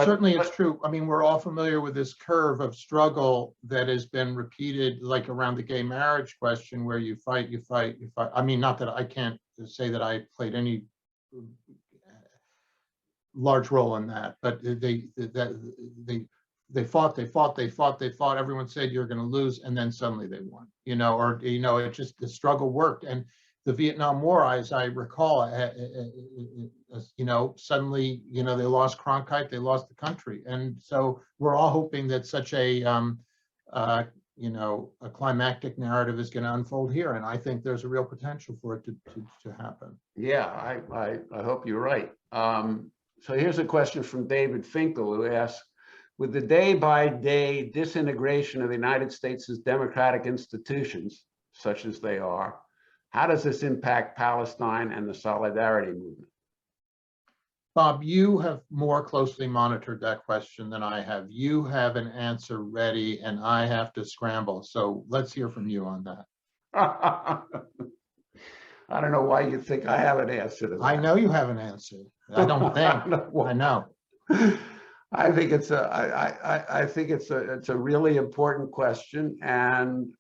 certainly it's true. I mean, we're all familiar with this curve of struggle that has been repeated, like around the gay marriage question, where you fight, you fight, you fight. I mean, not that I can't say that I played any large role in that, but they fought. Everyone said you're going to lose, and then suddenly they won. You know, or you know, it just the struggle worked. And the Vietnam War, as I recall, you know, suddenly, you know, they lost Cronkite, they lost the country, and so we're all hoping that such a, you know, a climactic narrative is going to unfold here, and I think there's a real potential for it to happen. Yeah, I hope you're right. So here's a question from David Finkel, who asks, with the day-by-day disintegration of the United States' democratic institutions, such as they are, how does this impact Palestine and the solidarity movement? Bob, you have more closely monitored that question than I have. You have an answer ready, and I have to scramble. So let's hear from you on that. I don't know why you think I have an answer to that. I know you have an answer. I don't think. I know. I think it's a really important question, and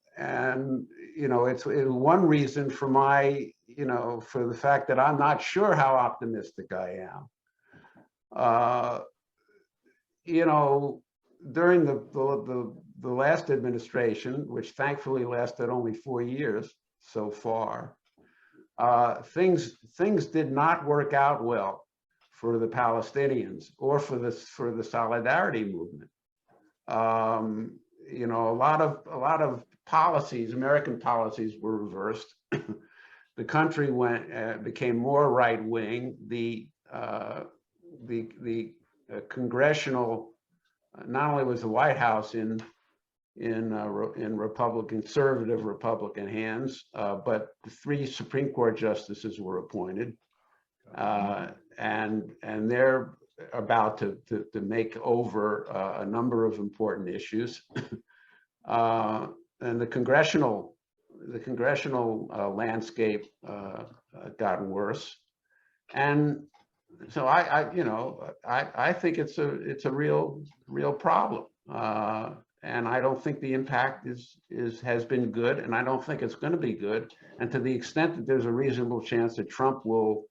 you know, it's one reason for my, you know, for the fact that I'm not sure how optimistic I am. You know, during the last administration, which thankfully lasted only 4 years so far, things did not work out well for the Palestinians or for the solidarity movement. You know, a lot of policies, American policies, were reversed. The country became more right wing. The congressional, not only was the White House in in conservative Republican hands, but the 3 Supreme Court justices were appointed, and they're about to make over a number of important issues, and the congressional landscape got worse, and so I think it's a real problem. And I don't think the impact has been good, and I don't think it's going to be good. And to the extent that there's a reasonable chance that Trump will,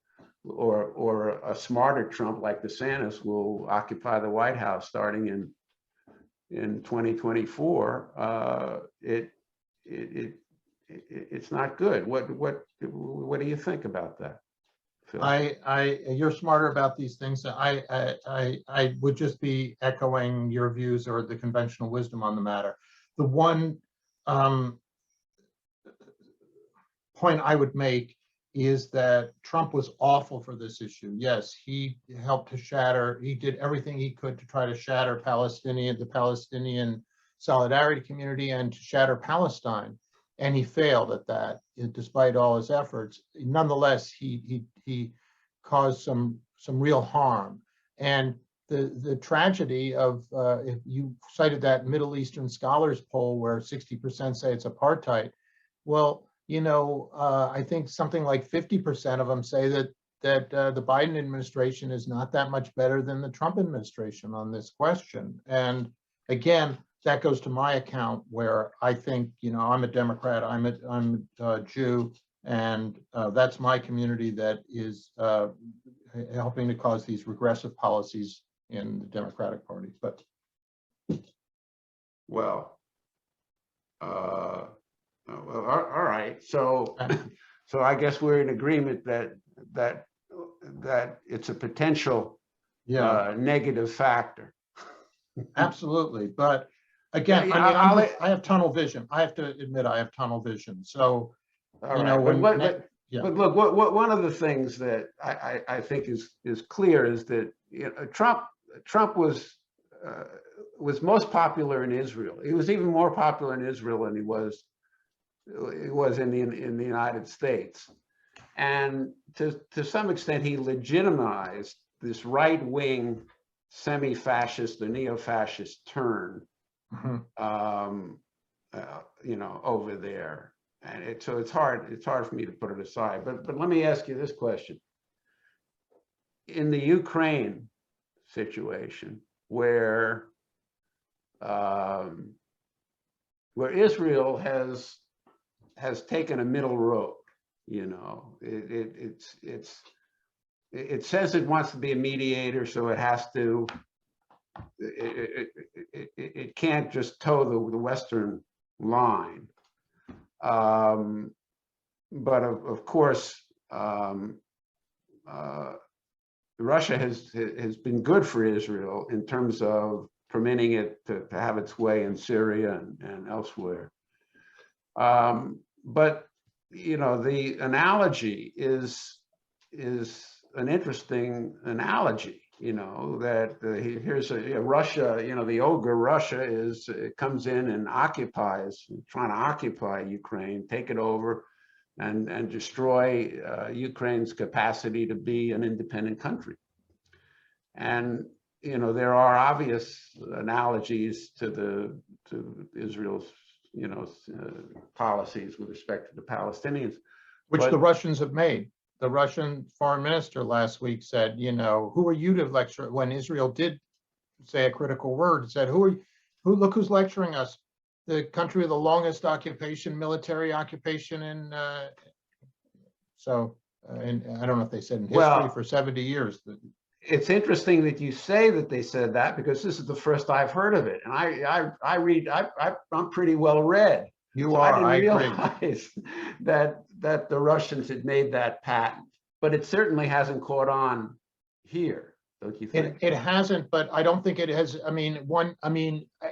or a smarter Trump like DeSantis will occupy the White House starting in 2024, it's not good. What do you think about that, Phil? You're smarter about these things. I would just be echoing your views or the conventional wisdom on the matter. The one point I would make is that Trump was awful for this issue. Yes, he helped to shatter, he did everything he could to try to shatter the Palestinian solidarity community and to shatter Palestine. And he failed at that, despite all his efforts. Nonetheless, he caused some real harm. And the tragedy of, if you cited that Middle Eastern scholars poll where 60% say it's apartheid, well, I think something like 50% of them say that the Biden administration is not that much better than the Trump administration on this question. And again, that goes to my account where I think, I'm a Democrat, I'm a Jew, and that's my community that is helping to cause these regressive policies in the Democratic Party. But well, all right. So I guess we're in agreement that it's a potential negative factor. Absolutely, but again, I have tunnel vision. I have to admit, I have tunnel vision. So, but look, one of the things that I think is clear is that Trump was most popular in Israel. He was even more popular in Israel than he was in the United States, and to some extent he legitimized this right-wing semi-fascist or neo-fascist turn, over there, and so it's hard for me to put it aside. But let me ask you this question: in the Ukraine situation, where Israel has taken a middle road, it says it wants to be a mediator, so it has to. It can't just toe the Western line, but of course, Russia has been good for Israel in terms of permitting it to have its way in Syria and elsewhere. But the analogy is an interesting analogy. That here's Russia. The ogre Russia comes in and trying to occupy Ukraine, take it over, and destroy Ukraine's capacity to be an independent country. And there are obvious analogies to Israel's policies with respect to the Palestinians, which the Russians have made. The Russian foreign minister last week said, who are you to lecture? When Israel did say a critical word, said, look who's lecturing us? The country with the longest military occupation in, and I don't know if they said in history, for 70 years. It's interesting that you say that they said that, because this is the first I've heard of it. And I'm pretty well read. You are. I didn't realize that the Russians had made that patent, but it certainly hasn't caught on here, don't you think? It hasn't, but I don't think it has.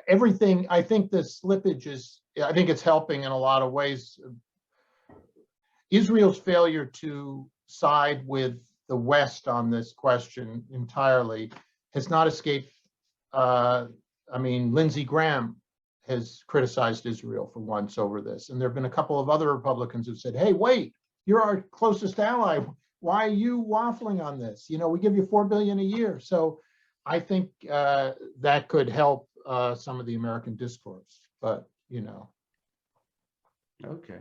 Everything. I think the slippage is. I think it's helping in a lot of ways. Israel's failure to side with the West on this question entirely has not escaped. Lindsey Graham has criticized Israel for once over this. And there have been a couple of other Republicans who've said, hey, wait, you're our closest ally. Why are you waffling on this? You know, we give you $4 billion a year. So I think that could help some of the American discourse, but, you know. Okay.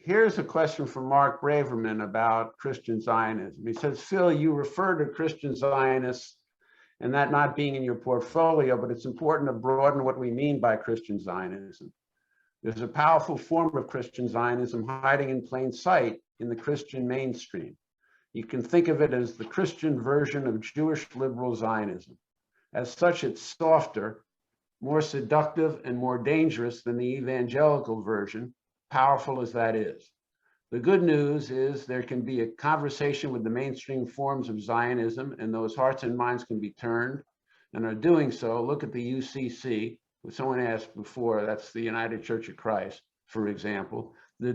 Here's a question from Mark Braverman about Christian Zionism. He says, Phil, you refer to Christian Zionists and that not being in your portfolio, but it's important to broaden what we mean by Christian Zionism. There's a powerful form of Christian Zionism hiding in plain sight in the Christian mainstream. You can think of it as the Christian version of Jewish liberal Zionism. As such, it's softer, more seductive, and more dangerous than the evangelical version, powerful as that is. The good news is there can be a conversation with the mainstream forms of Zionism, and those hearts and minds can be turned, and are doing so. Look at the UCC. Someone asked before, that's the United Church of Christ, for example. The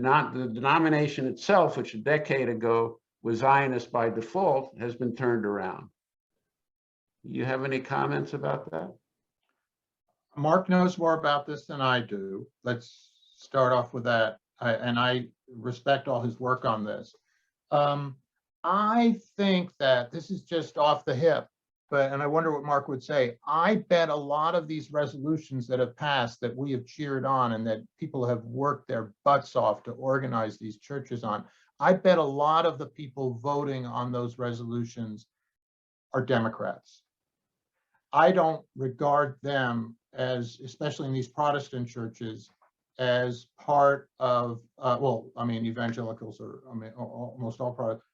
denomination itself, which a decade ago was Zionist by default, has been turned around. You have any comments about that? Mark knows more about this than I do. Let's start off with that. And I respect all his work on this. I think that this is just off the hip, and I wonder what Mark would say. I bet a lot of these resolutions that have passed that we have cheered on and that people have worked their butts off to organize these churches on, I bet a lot of the people voting on those resolutions are Democrats. I don't regard them as, especially in these Protestant churches, as part of, well, I mean, evangelicals are, I mean, almost all Protestants.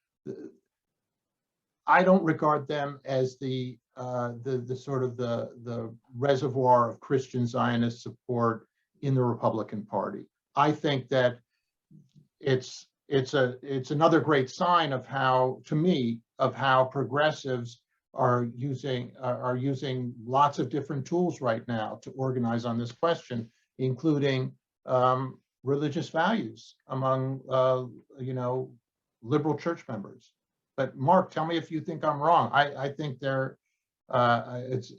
I don't regard them as the sort of the reservoir of Christian Zionist support in the Republican Party. I think that it's another great sign of how, to me, of how progressives are using lots of different tools right now to organize on this question, including religious values among you know, liberal church members. But Mark, tell me if you think I'm wrong. I think they're it's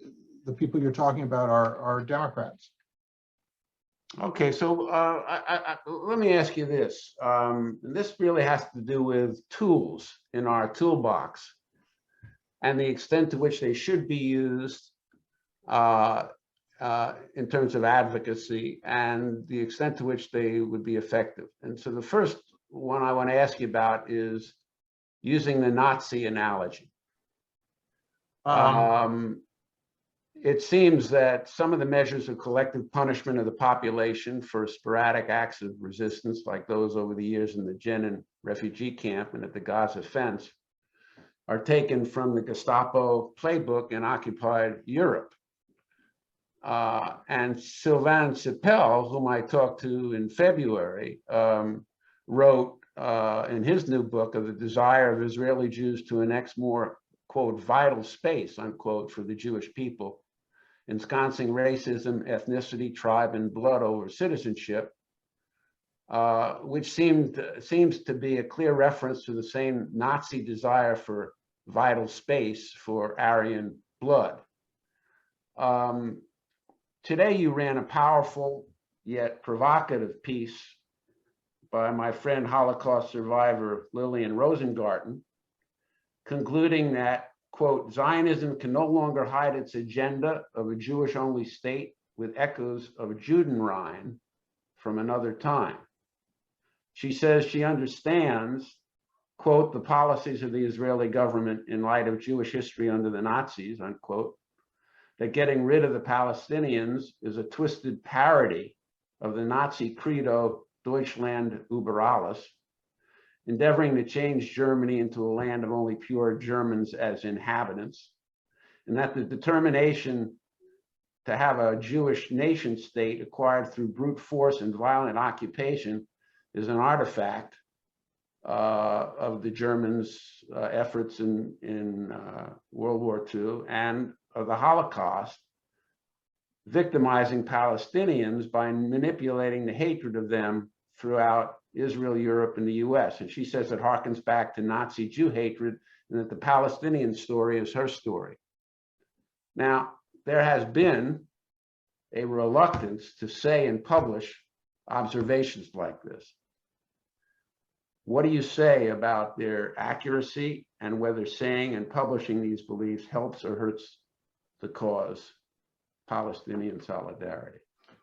the people you're talking about are Democrats. Okay, so let me ask you this. This really has to do with tools in our toolbox and the extent to which they should be used in terms of advocacy and the extent to which they would be effective. And so the first one I want to ask you about is using the Nazi analogy. It seems that some of the measures of collective punishment of the population for sporadic acts of resistance, like those over the years in the Jenin refugee camp and at the Gaza fence, are taken from the Gestapo playbook in occupied Europe. And Sylvain Sipel, whom I talked to in February, wrote in his new book of the desire of Israeli Jews to annex more, quote, vital space, unquote, for the Jewish people, ensconcing racism, ethnicity, tribe, and blood over citizenship, which seems to be a clear reference to the same Nazi desire for vital space for Aryan blood. Today, you ran a powerful yet provocative piece by my friend Holocaust survivor Lillian Rosengarten, concluding that, quote, Zionism can no longer hide its agenda of a Jewish-only state with echoes of Judenrein from another time. She says she understands, quote, the policies of the Israeli government in light of Jewish history under the Nazis, unquote, that getting rid of the Palestinians is a twisted parody of the Nazi credo Deutschland über alles, endeavoring to change Germany into a land of only pure Germans as inhabitants, and that the determination to have a Jewish nation state acquired through brute force and violent occupation is an artifact of the Germans' efforts in World War II and of the Holocaust, victimizing Palestinians by manipulating the hatred of them throughout Israel, Europe, and the US. And she says it harkens back to Nazi Jew hatred and that the Palestinian story is her story. Now, there has been a reluctance to say and publish observations like this. What do you say about their accuracy and whether saying and publishing these beliefs helps or hurts the cause, Palestinian solidarity?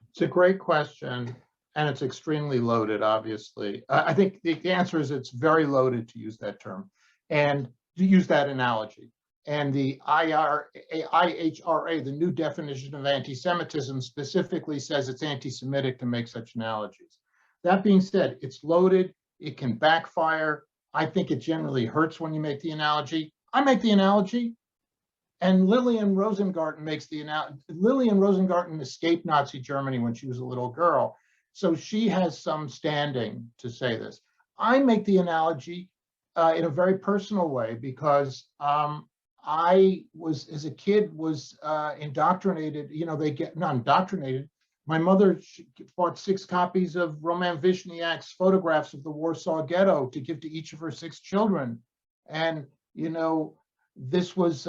It's a great question, and it's extremely loaded, obviously. I think the answer is it's very loaded, to use that term, and to use that analogy. And the IHRA, the new definition of anti-Semitism, specifically says it's anti-Semitic to make such analogies. That being said, it's loaded, it can backfire. I think it generally hurts when you make the analogy. I make the analogy, and Lillian Rosengarten makes the analogy. Lillian Rosengarten escaped Nazi Germany when she was a little girl, so she has some standing to say this. I make the analogy in a very personal way because I was, as a kid, was indoctrinated. You know, not indoctrinated. My mother bought 6 copies of Roman Vishniak's photographs of the Warsaw Ghetto to give to each of her 6 children. And, you know, this was,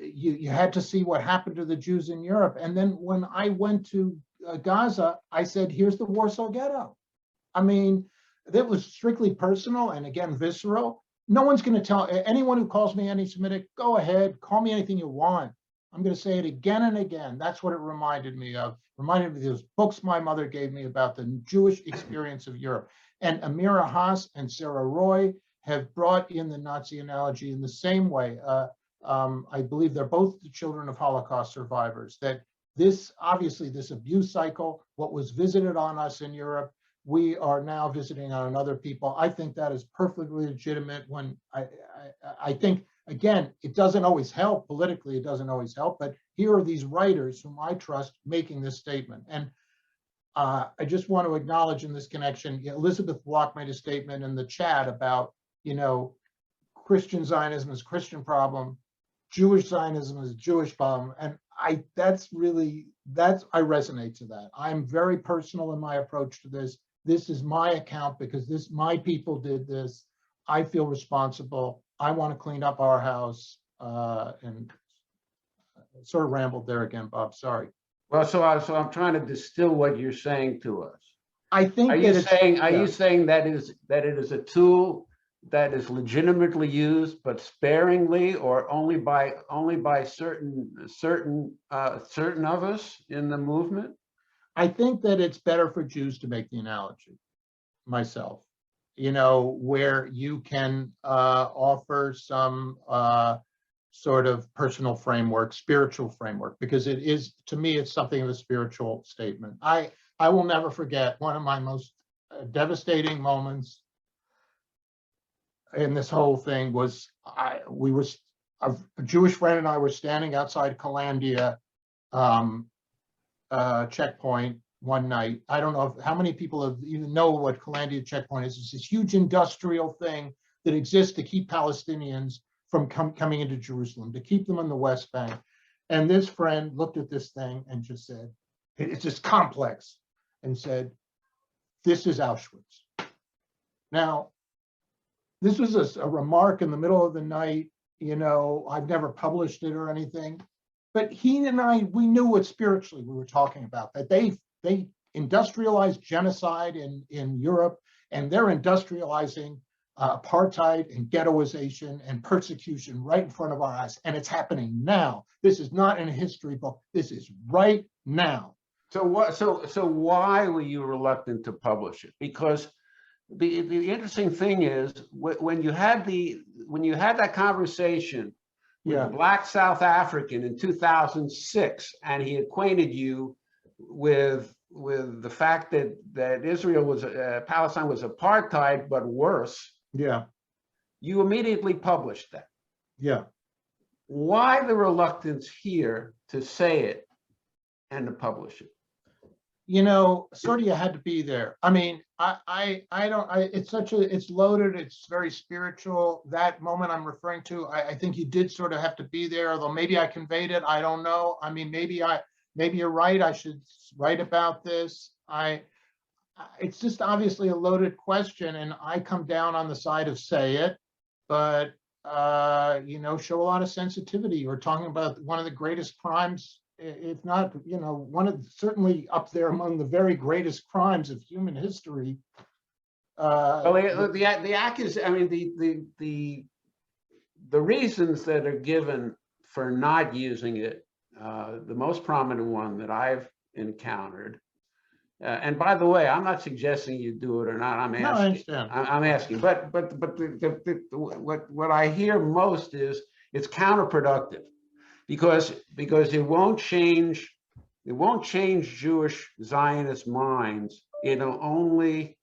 you had to see what happened to the Jews in Europe. And then when I went to Gaza, I said, here's the Warsaw Ghetto. I mean, that was strictly personal and, again, visceral. No one's going to tell anyone who calls me anti-Semitic, go ahead, call me anything you want. I'm going to say it again and again. That's what it reminded me of. Reminded me of those books my mother gave me about the Jewish experience of Europe. And Amira Haas and Sarah Roy have brought in the Nazi analogy in the same way. I believe they're both the children of Holocaust survivors. That this, obviously, this abuse cycle, what was visited on us in Europe, we are now visiting on other people. I think that is perfectly legitimate. When I think, again, it doesn't always help politically, it doesn't always help, but here are these writers whom I trust making this statement. And I just want to acknowledge in this connection, Elizabeth Block made a statement in the chat about, you know, Christian Zionism is a Christian problem, Jewish Zionism is a Jewish problem. And I resonate to that. I'm very personal in my approach to this. This is my account because my people did this. I feel responsible. I want to clean up our house. And sort of rambled there again, Bob. Sorry. Well, so I'm trying to distill what you're saying to us. I think are you saying that it is a tool that is legitimately used but sparingly, or only by certain of us in the movement? I think that it's better for Jews to make the analogy, myself, you know, where you can offer some sort of personal framework, spiritual framework, because it is, to me, it's something of a spiritual statement. I will never forget one of my most devastating moments in this whole thing was a Jewish friend and I were standing outside Calandia checkpoint one night. I don't know how many people even know what Calandia checkpoint is. It's this huge industrial thing that exists to keep Palestinians from coming into Jerusalem, to keep them on the West Bank. And this friend looked at this thing and just said, it's this complex, and said, this is Auschwitz. Now, this was a remark in the middle of the night. You know, I've never published it or anything, but he and I, we knew what spiritually we were talking about, that they industrialized genocide in Europe, and they're industrializing apartheid and ghettoization and persecution right in front of our eyes. And it's happening now. This is not in a history book. This is right now. So why were you reluctant to publish it? Because the interesting thing is when you had that conversation with the Black South African in 2006, and he acquainted you with the fact that Israel was Palestine was apartheid, but worse. Yeah. You immediately published that. Yeah. Why the reluctance here to say it and to publish it? You know, sort of, you had to be there. I mean, it's loaded, it's very spiritual. That moment I'm referring to, I think you did sort of have to be there, although maybe I conveyed it, I don't know. I mean, maybe you're right, I should write about this. It's just obviously a loaded question, and I come down on the side of say it, but you know, show a lot of sensitivity. We're talking about one of the greatest crimes, if not, you know, one of certainly up there among the very greatest crimes of human history. Well, the accusation, I mean, the reasons that are given for not using it, the most prominent one that I've encountered, and by the way, I'm not suggesting you do it or not. I'm asking. No, I understand. I'm asking, but what I hear most is it's counterproductive, because it won't change Jewish Zionist minds. It'll only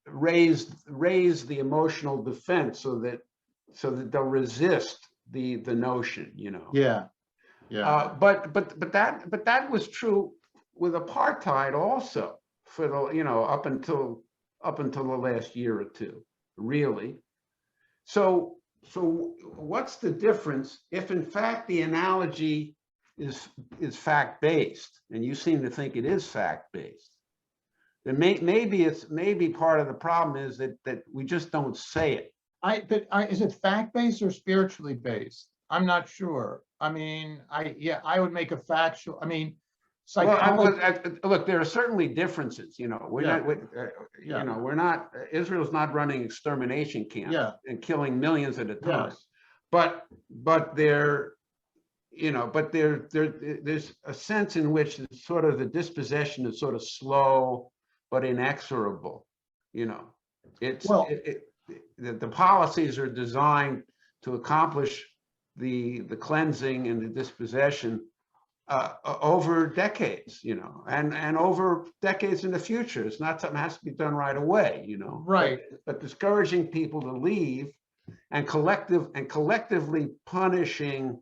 raise the emotional defense so that they'll resist the notion, you know. Yeah. Yeah. But that was true with apartheid also, for the, you know, up until the last year or two, really. So what's the difference if in fact the analogy is fact-based, and you seem to think it is fact-based? Then maybe part of the problem is that we just don't say it. Is it fact-based or spiritually based? I'm not sure. I mean, I would make a factual, I mean, psychology. Well, look, there are certainly differences, you know. We're not, you know, we're not, Israel's not running extermination camps and killing millions at a time. Yes. But there, you know, but there's a sense in which it's sort of the dispossession is sort of slow but inexorable, you know. It's the policies are designed to accomplish the cleansing and the dispossession over decades, you know, and over decades in the future. It's not something that has to be done right away, you know. Right. But discouraging people to leave and collectively punishing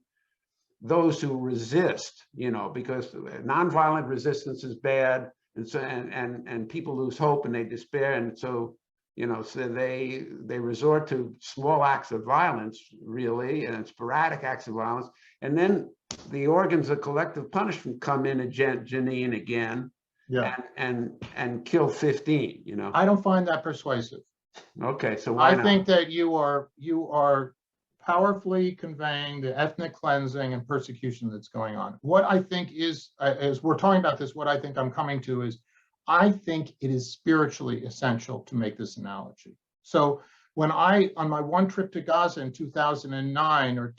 those who resist, you know, because nonviolent resistance is bad, and so and people lose hope and they despair, and so, you know, so they resort to small acts of violence, really, and sporadic acts of violence, and then the organs of collective punishment come in at Jenin again, and kill 15. You know, I don't find that persuasive. Okay, so why not? I think that you are powerfully conveying the ethnic cleansing and persecution that's going on. What I think is, as we're talking about this, what I think I'm coming to is, I think it is spiritually essential to make this analogy. So when on my one trip to Gaza in 2009 or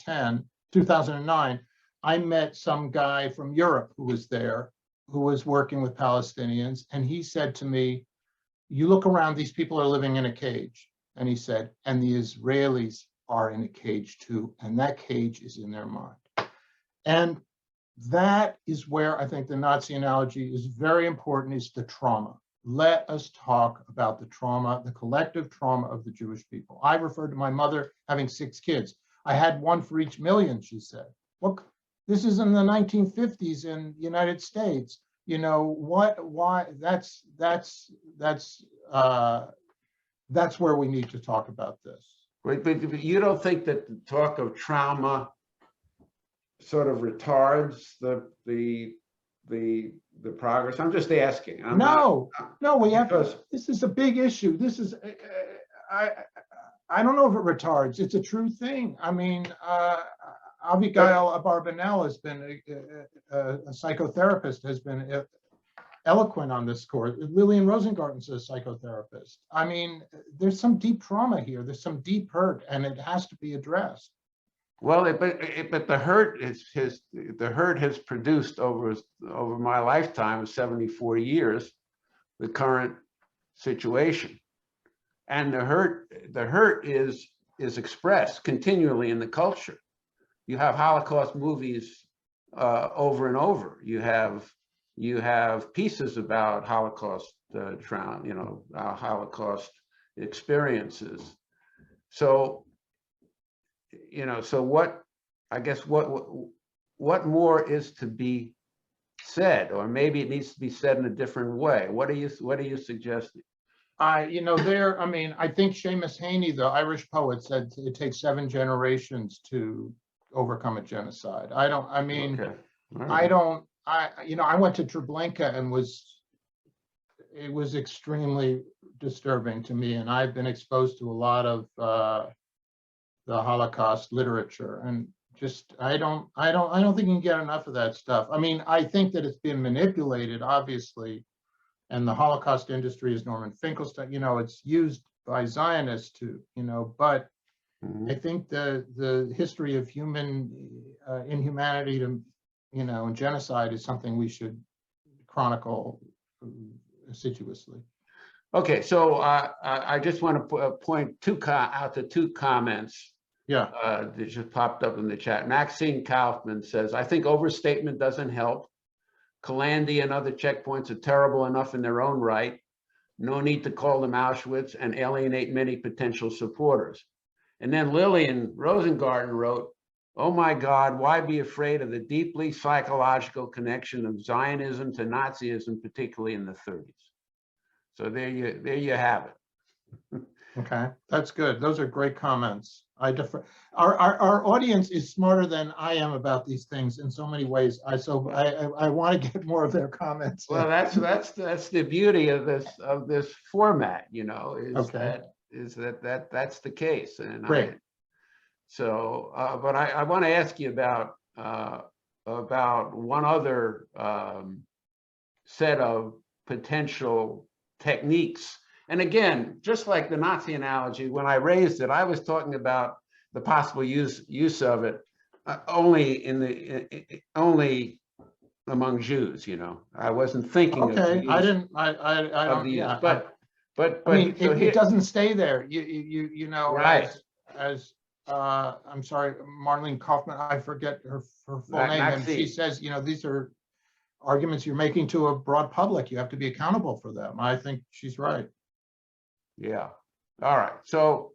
2009, I met some guy from Europe who was there, who was working with Palestinians. And he said to me, you look around, these people are living in a cage. And he said, and the Israelis are in a cage too. And that cage is in their mind. And that is where I think the Nazi analogy is very important, is the trauma. Let us talk about the trauma, the collective trauma of the Jewish people. I referred to my mother having 6 kids. I had one for each million, she said. Look, this is in the 1950s in the United States. You know, why, that's where we need to talk about this. But you don't think that the talk of trauma sort of retards the progress? I'm just asking. No, we have to, this is a big issue. This is, I don't know if it retards. It's a true thing. I mean, Abigail Abarbanel has been a psychotherapist, has been eloquent on this course. Lillian Rosengarten's a psychotherapist. I mean, there's some deep trauma here. There's some deep hurt, and it has to be addressed. Well, but the hurt has produced over my lifetime of 74 years the current situation, and the hurt is expressed continually in the culture. You have Holocaust movies over and over. You have pieces about Holocaust trauma, you know, Holocaust experiences. So, you know, so what more is to be said, or maybe it needs to be said in a different way? What are you suggesting? You know, I mean, I think Seamus Heaney, the Irish poet, said it takes 7 generations to overcome a genocide. You know, I went to Treblinka and it was extremely disturbing to me, and I've been exposed to a lot of the Holocaust literature, and just I don't think you can get enough of that stuff. I mean, I think that it's been manipulated, obviously, and the Holocaust industry, as Norman Finkelstein, it's used by Zionists to, but I think the history of human inhumanity to, and genocide is something we should chronicle assiduously. Okay, so I just want to point out to two comments. Yeah. That just popped up in the chat. Maxine Kaufman says, I think overstatement doesn't help. Kalandi and other checkpoints are terrible enough in their own right. No need to call them Auschwitz and alienate many potential supporters. And then Lillian Rosengarten wrote, oh my God, why be afraid of the deeply psychological connection of Zionism to Nazism, particularly in the 30s? So there you have it. Okay, that's good. Those are great comments. I defer. Our audience is smarter than I am about these things in so many ways. I want to get more of their comments. Well, that's the beauty of this format, Okay. That's the case. And Great. But I want to ask you about one other set of potential techniques. And again, just like the Nazi analogy, when I raised it, I was talking about the possible use of it only among Jews. I wasn't thinking. Okay, of I didn't. I don't. Yeah. But I mean, so it doesn't stay there. Right. As I'm sorry, Marlene Kaufman. I forget her full name, and she says, these are arguments you're making to a broad public. You have to be accountable for them. I think she's right. Yeah. All right. So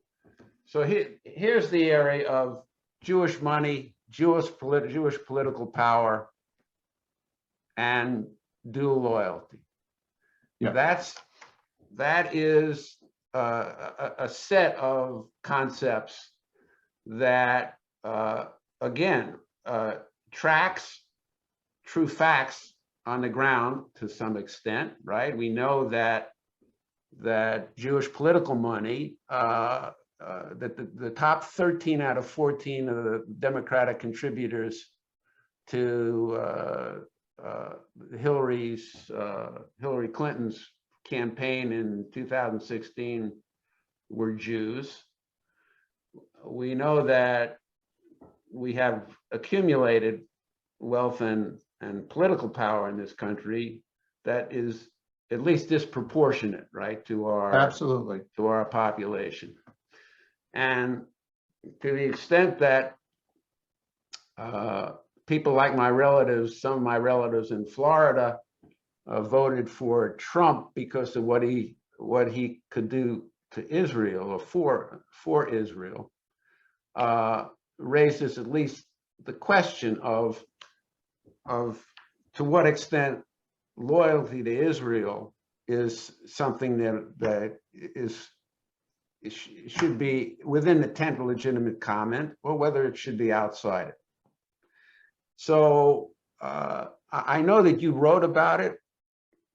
here's the area of Jewish money, Jewish political power, and dual loyalty. Yeah. That is a set of concepts that again tracks true facts on the ground to some extent, right? We know that Jewish political money, that the top 13 out of 14 of the Democratic contributors to Hillary Clinton's campaign in 2016 were Jews. We know that we have accumulated wealth and political power in this country that is at least disproportionate, right, to our absolutely to our population. And to the extent that people like my relatives, some of my relatives in Florida, voted for Trump because of what he could do to Israel or for Israel, raises at least the question of to what extent loyalty to Israel is something that should be within the tent of legitimate comment, or whether it should be outside it. So I know that you wrote about it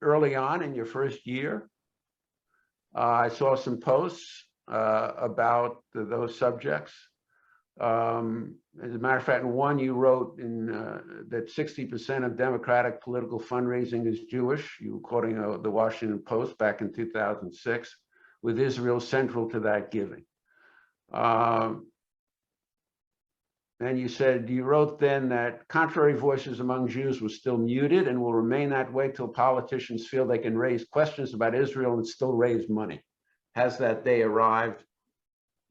early on in your first year. I saw some posts about those subjects. As a matter of fact, in one you wrote that 60% of Democratic political fundraising is Jewish. You were quoting the Washington Post back in 2006, with Israel central to that giving. And you wrote then that contrary voices among Jews were still muted and will remain that way till politicians feel they can raise questions about Israel and still raise money. Has that day arrived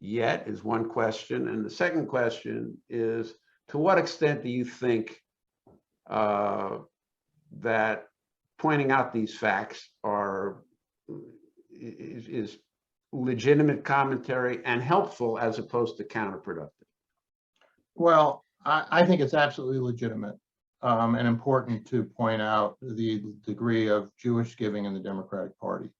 yet, is one question. And the second question is, to what extent do you think that pointing out these facts is legitimate commentary and helpful as opposed to counterproductive? Well, I think it's absolutely legitimate and important to point out the degree of Jewish giving in the Democratic Party.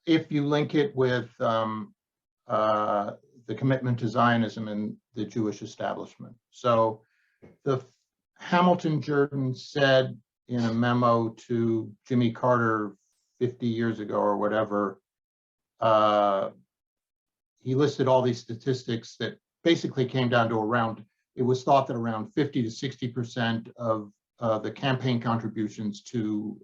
If you link it with the commitment to Zionism and the Jewish establishment. So the Hamilton Jordan said in a memo to Jimmy Carter 50 years ago or whatever, he listed all these statistics that basically came down to around, it was thought that around 50 to 60% of the campaign contributions to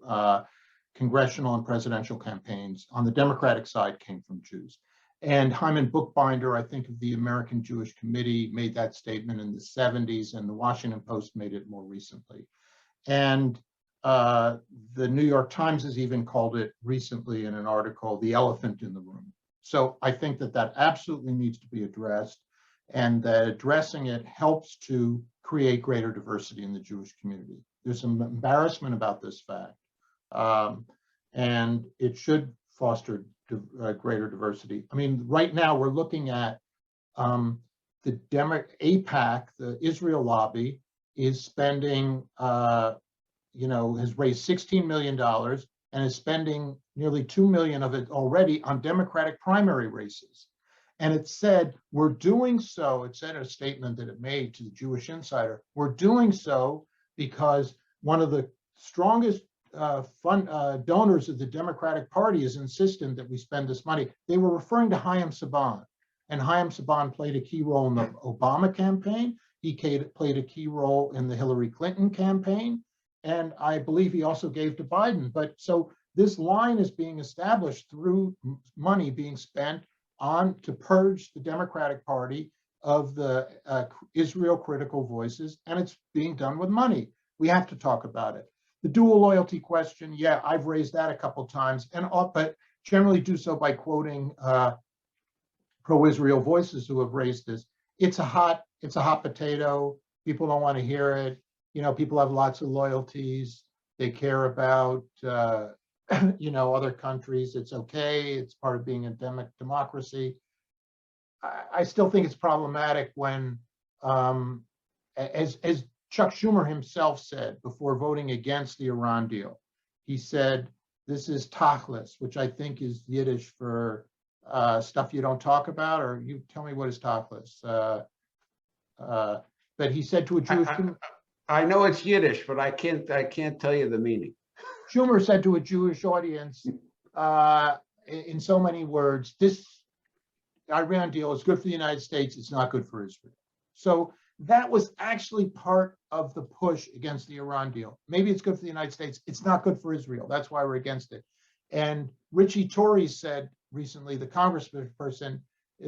congressional and presidential campaigns on the Democratic side came from Jews. And Hyman Bookbinder, I think of the American Jewish Committee, made that statement in the 70s, and the Washington Post made it more recently. And the New York Times has even called it recently in an article, the elephant in the room. So I think that that absolutely needs to be addressed, and that addressing it helps to create greater diversity in the Jewish community. There's some embarrassment about this fact, and it should foster greater diversity. I mean, right now we're looking at the AIPAC, the Israel lobby, is spending, has raised $16 million and is spending nearly $2 million of it already on Democratic primary races. And it said, we're doing so, it said in a statement that it made to the Jewish Insider, we're doing so because one of the strongest donors of the Democratic Party is insistent that we spend this money. They were referring to Chaim Saban, and Chaim Saban played a key role in the Obama campaign. He played a key role in the Hillary Clinton campaign, and I believe he also gave to Biden. But so this line is being established through money being spent on to purge the Democratic Party of the Israel critical voices, and it's being done with money. We have to talk about it. The dual loyalty question, yeah, I've raised that a couple times, but generally do so by quoting pro-Israel voices who have raised this. It's a hot potato. People don't want to hear it. You know, people have lots of loyalties. They care about other countries. It's okay. It's part of being a democracy. I still think it's problematic when, as Chuck Schumer himself said before voting against the Iran deal, he said, this is tachlis, which I think is Yiddish for stuff you don't talk about, or you tell me what is tachlis. But he said to a Jewish... I know it's Yiddish, but I can't tell you the meaning. Schumer said to a Jewish audience, in so many words, this Iran deal is good for the United States, it's not good for Israel. So that was actually part of the push against the Iran deal. Maybe it's good for the United States, it's not good for Israel. That's why we're against it. And Richie Torrey said recently, the congressperson,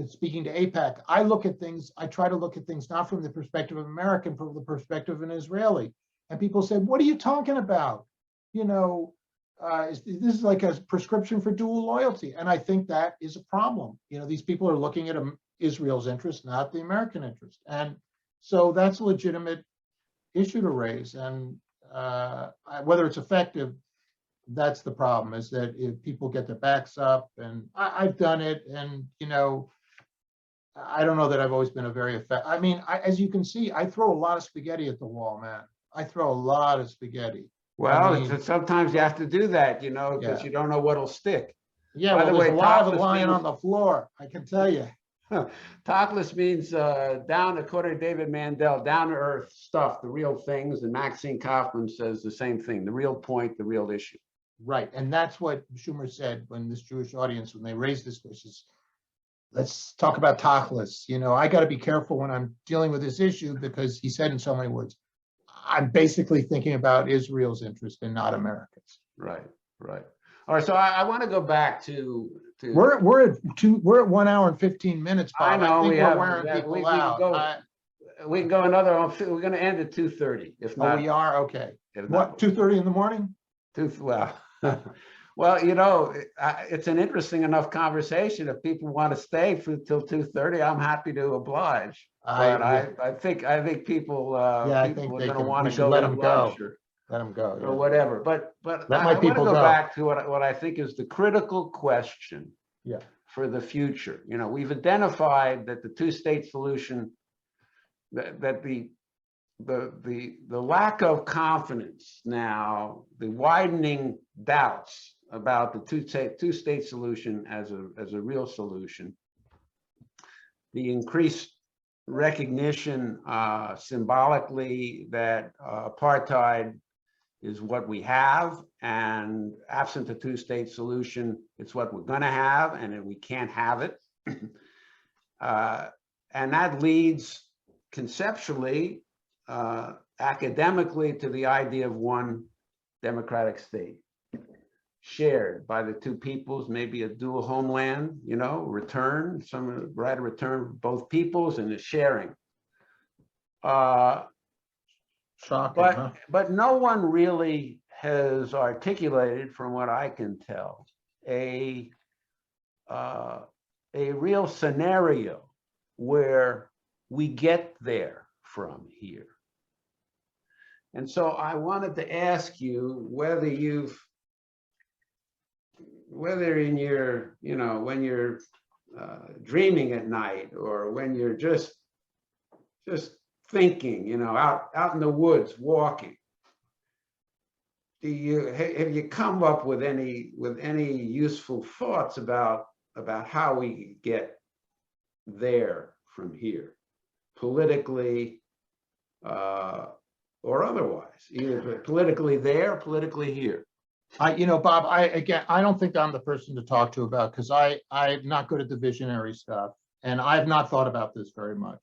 speaking to AIPAC, I try to look at things not from the perspective of American, but from the perspective of an Israeli. And people said, what are you talking about? This is like a prescription for dual loyalty. And I think that is a problem. These people are looking at Israel's interest, not the American interest. And so that's a legitimate issue to raise. And whether it's effective, that's the problem, is that if people get their backs up, and I've done it, and I don't know that I've always been a very effective. I mean, as you can see, I throw a lot of spaghetti at the wall, man. I throw a lot of spaghetti. Well, sometimes you have to do that, because you don't know what'll stick. Yeah, well, there's a lot of it lying on the floor, I can tell you. Tachlis means down, according to David Mandel, down to earth stuff, the real things. And Maxine Kaufman says the same thing, the real point, the real issue. Right, and that's what Schumer said when this Jewish audience, when they raised this, which is, let's talk about Tachlis. I got to be careful when I'm dealing with this issue, because he said in so many words, I'm basically thinking about Israel's interest and not America's. Right. All right, so I want to go back to we're at 1 hour and 15 minutes, Bob. I know, think we're wearing people out. We can go another. We're going to end at 2:30. If not, we are okay. What, 2:30 in the morning? Well, it's an interesting enough conversation. If people want to stay till 2:30, I'm happy to oblige. But I think people are going to want to go. Let them go. Let them go. Or whatever. But I want to go back to what I think is the critical question for the future. We've identified that the two-state solution, that the lack of confidence now, the widening doubts about the two-state solution as a real solution, the increased recognition symbolically that apartheid is what we have, and absent a two-state solution, it's what we're going to have, and we can't have it. And that leads conceptually, academically, to the idea of one democratic state, shared by the two peoples, maybe a dual homeland, you know, return, some right of return for both peoples, and the sharing. Shocking, huh? But no one really has articulated, from what I can tell, a real scenario where we get there from here. And so I wanted to ask you whether in your, you know, when you're dreaming at night, or when you're just thinking, you know, out in the woods walking, have you come up with any useful thoughts about how we get there from here, politically or otherwise, either politically there, politically here? You know, Bob, I don't think I'm the person to talk to about, because I'm not good at the visionary stuff, and I've not thought about this very much.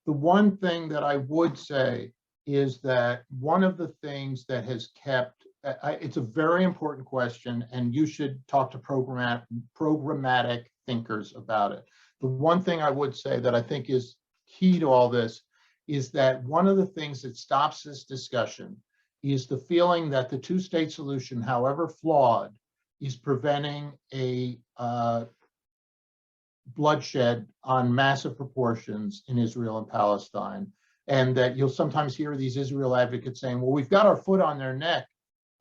The one thing that I would say is that one of the things that has kept, it's a very important question, and you should talk to programmatic thinkers about it. The one thing I would say that I think is key to all this is that one of the things that stops this discussion is the feeling that the two-state solution, however flawed, is preventing a bloodshed on massive proportions in Israel and Palestine. And that you'll sometimes hear these Israel advocates saying, well, we've got our foot on their neck,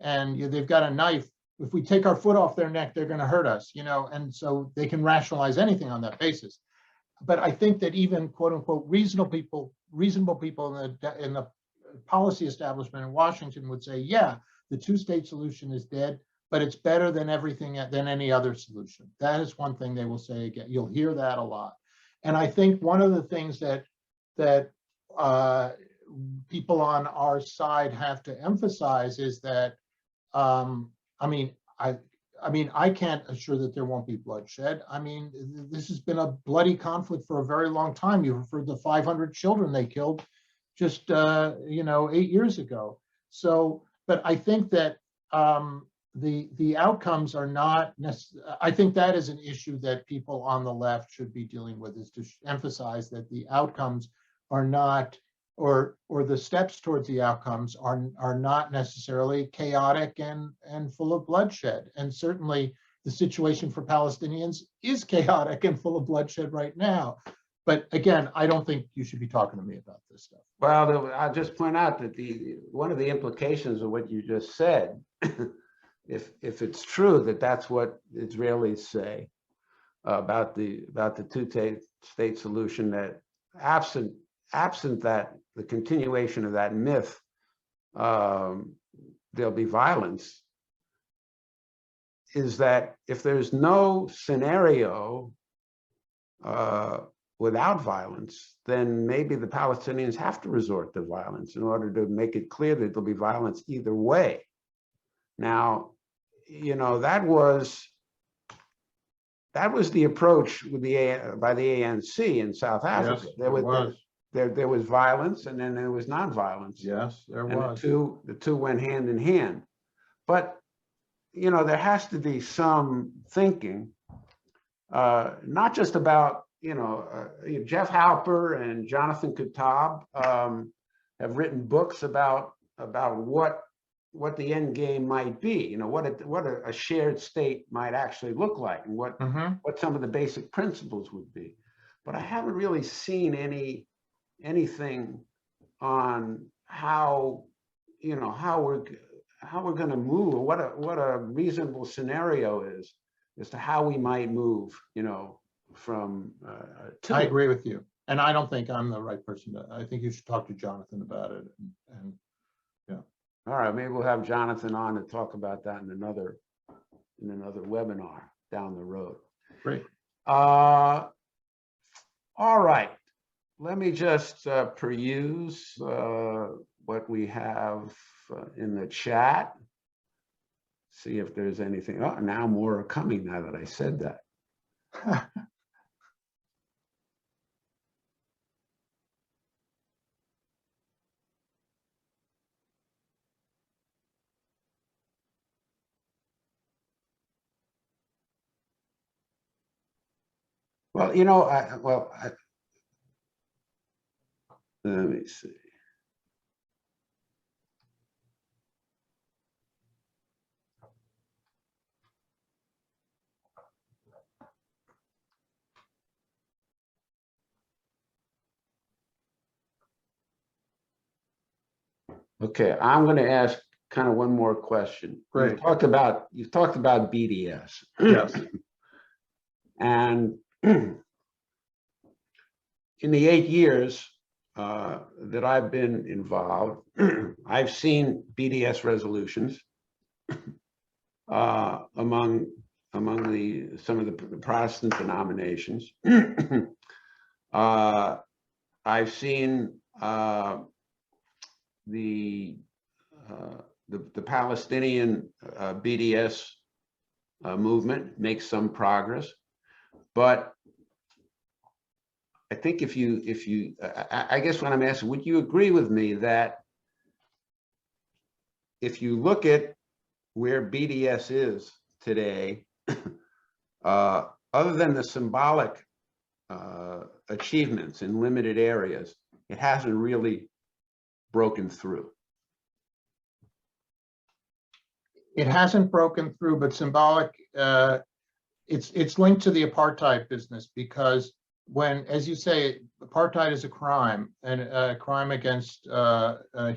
and they've got a knife. If we take our foot off their neck, they're going to hurt us, you know, and so they can rationalize anything on that basis. But I think that even quote unquote reasonable people in the policy establishment in Washington would say, yeah, the two-state solution is dead, but it's better than than any other solution. That is one thing they will say again. You'll hear that a lot. And I think one of the things that people on our side have to emphasize is that, I can't assure that there won't be bloodshed. I mean, this has been a bloody conflict for a very long time. You've heard the 500 children they killed just 8 years ago. So, but I think that the outcomes are not necessarily, I think that is an issue that people on the left should be dealing with, is to emphasize that the outcomes are not, or the steps towards the outcomes are not necessarily chaotic and full of bloodshed. And certainly the situation for Palestinians is chaotic and full of bloodshed right now. But again, I don't think you should be talking to me about this stuff. Well, I'll just point out that one of the implications of what you just said, if it's true that that's what Israelis say about the two-state solution, that absent that, the continuation of that myth, there'll be violence, is that if there's no scenario without violence, then maybe the Palestinians have to resort to violence in order to make it clear that there'll be violence either way. Now, you know, that was the approach by the ANC in South Africa. Yes, there was violence, and then there was nonviolence. Yes, there was. The two went hand in hand. But you know, there has to be some thinking, not just about, Jeff Halper and Jonathan Kutab have written books about what the end game might be, what a shared state might actually look like, and what some of the basic principles would be. But I haven't really seen anything on how we're going to move, or what a reasonable scenario is as to how we might move, from I agree with you, and I don't think I'm the right person I think you should talk to Jonathan about it. And yeah. All right, maybe we'll have Jonathan on to talk about that in another webinar down the road. Great. All right, let me just peruse what we have in the chat. See if there's anything. Oh, now more are coming now that I said that. Well, you know, let me see. Okay, I'm going to ask kind of one more question. Great. You've talked about BDS. Yes. And in the 8 years that I've been involved, I've seen BDS resolutions among some of the Protestant denominations. I've seen the Palestinian BDS movement make some progress, but I think I guess what I'm asking, would you agree with me that if you look at where BDS is today, other than the symbolic achievements in limited areas, it hasn't really broken through? It hasn't broken through, but symbolic, it's linked to the apartheid business, because when, as you say, apartheid is a crime, and a crime against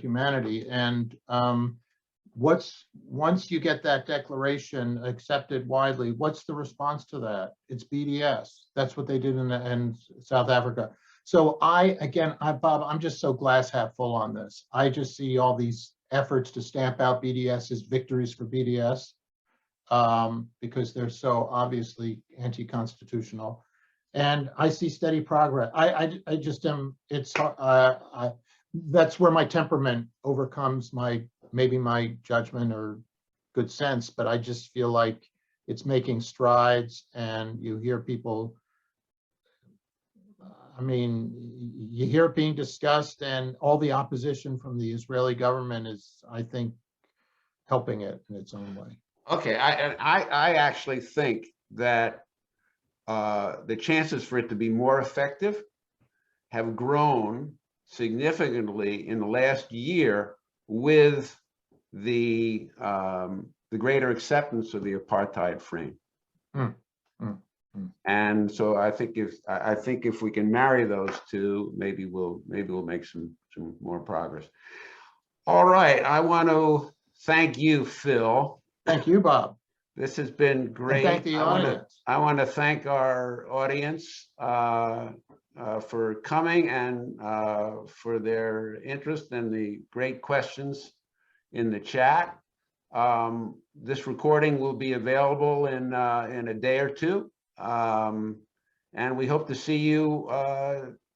humanity. And once you get that declaration accepted widely, what's the response to that? It's BDS. That's what they did in South Africa. So Bob, I'm just so glass half full on this. I just see all these efforts to stamp out BDS as victories for BDS because they're so obviously anti-constitutional. And I see steady progress. I just am, that's where my temperament overcomes maybe my judgment or good sense, but I just feel like it's making strides, and you hear people, I mean, you hear it being discussed, and all the opposition from the Israeli government is, I think, helping it in its own way. Okay, I actually think that the chances for it to be more effective have grown significantly in the last year with the greater acceptance of the apartheid frame. And so I think if we can marry those two, maybe we'll make some more progress. All right, I want to thank you, Phil. Thank you, Bob. This has been great. And thank the audience. I want to thank our audience for coming and for their interest and the great questions in the chat. This recording will be available in a day or two. And we hope to see you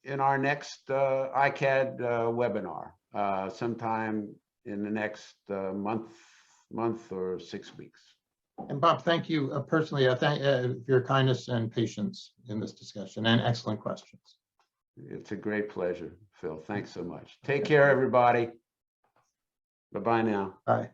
in our next ICAHD webinar sometime in the next month or 6 weeks. And Bob, thank you personally. I thank for your kindness and patience in this discussion, and excellent questions. It's a great pleasure, Phil. Thanks so much. Take care, everybody. Bye-bye now. Bye.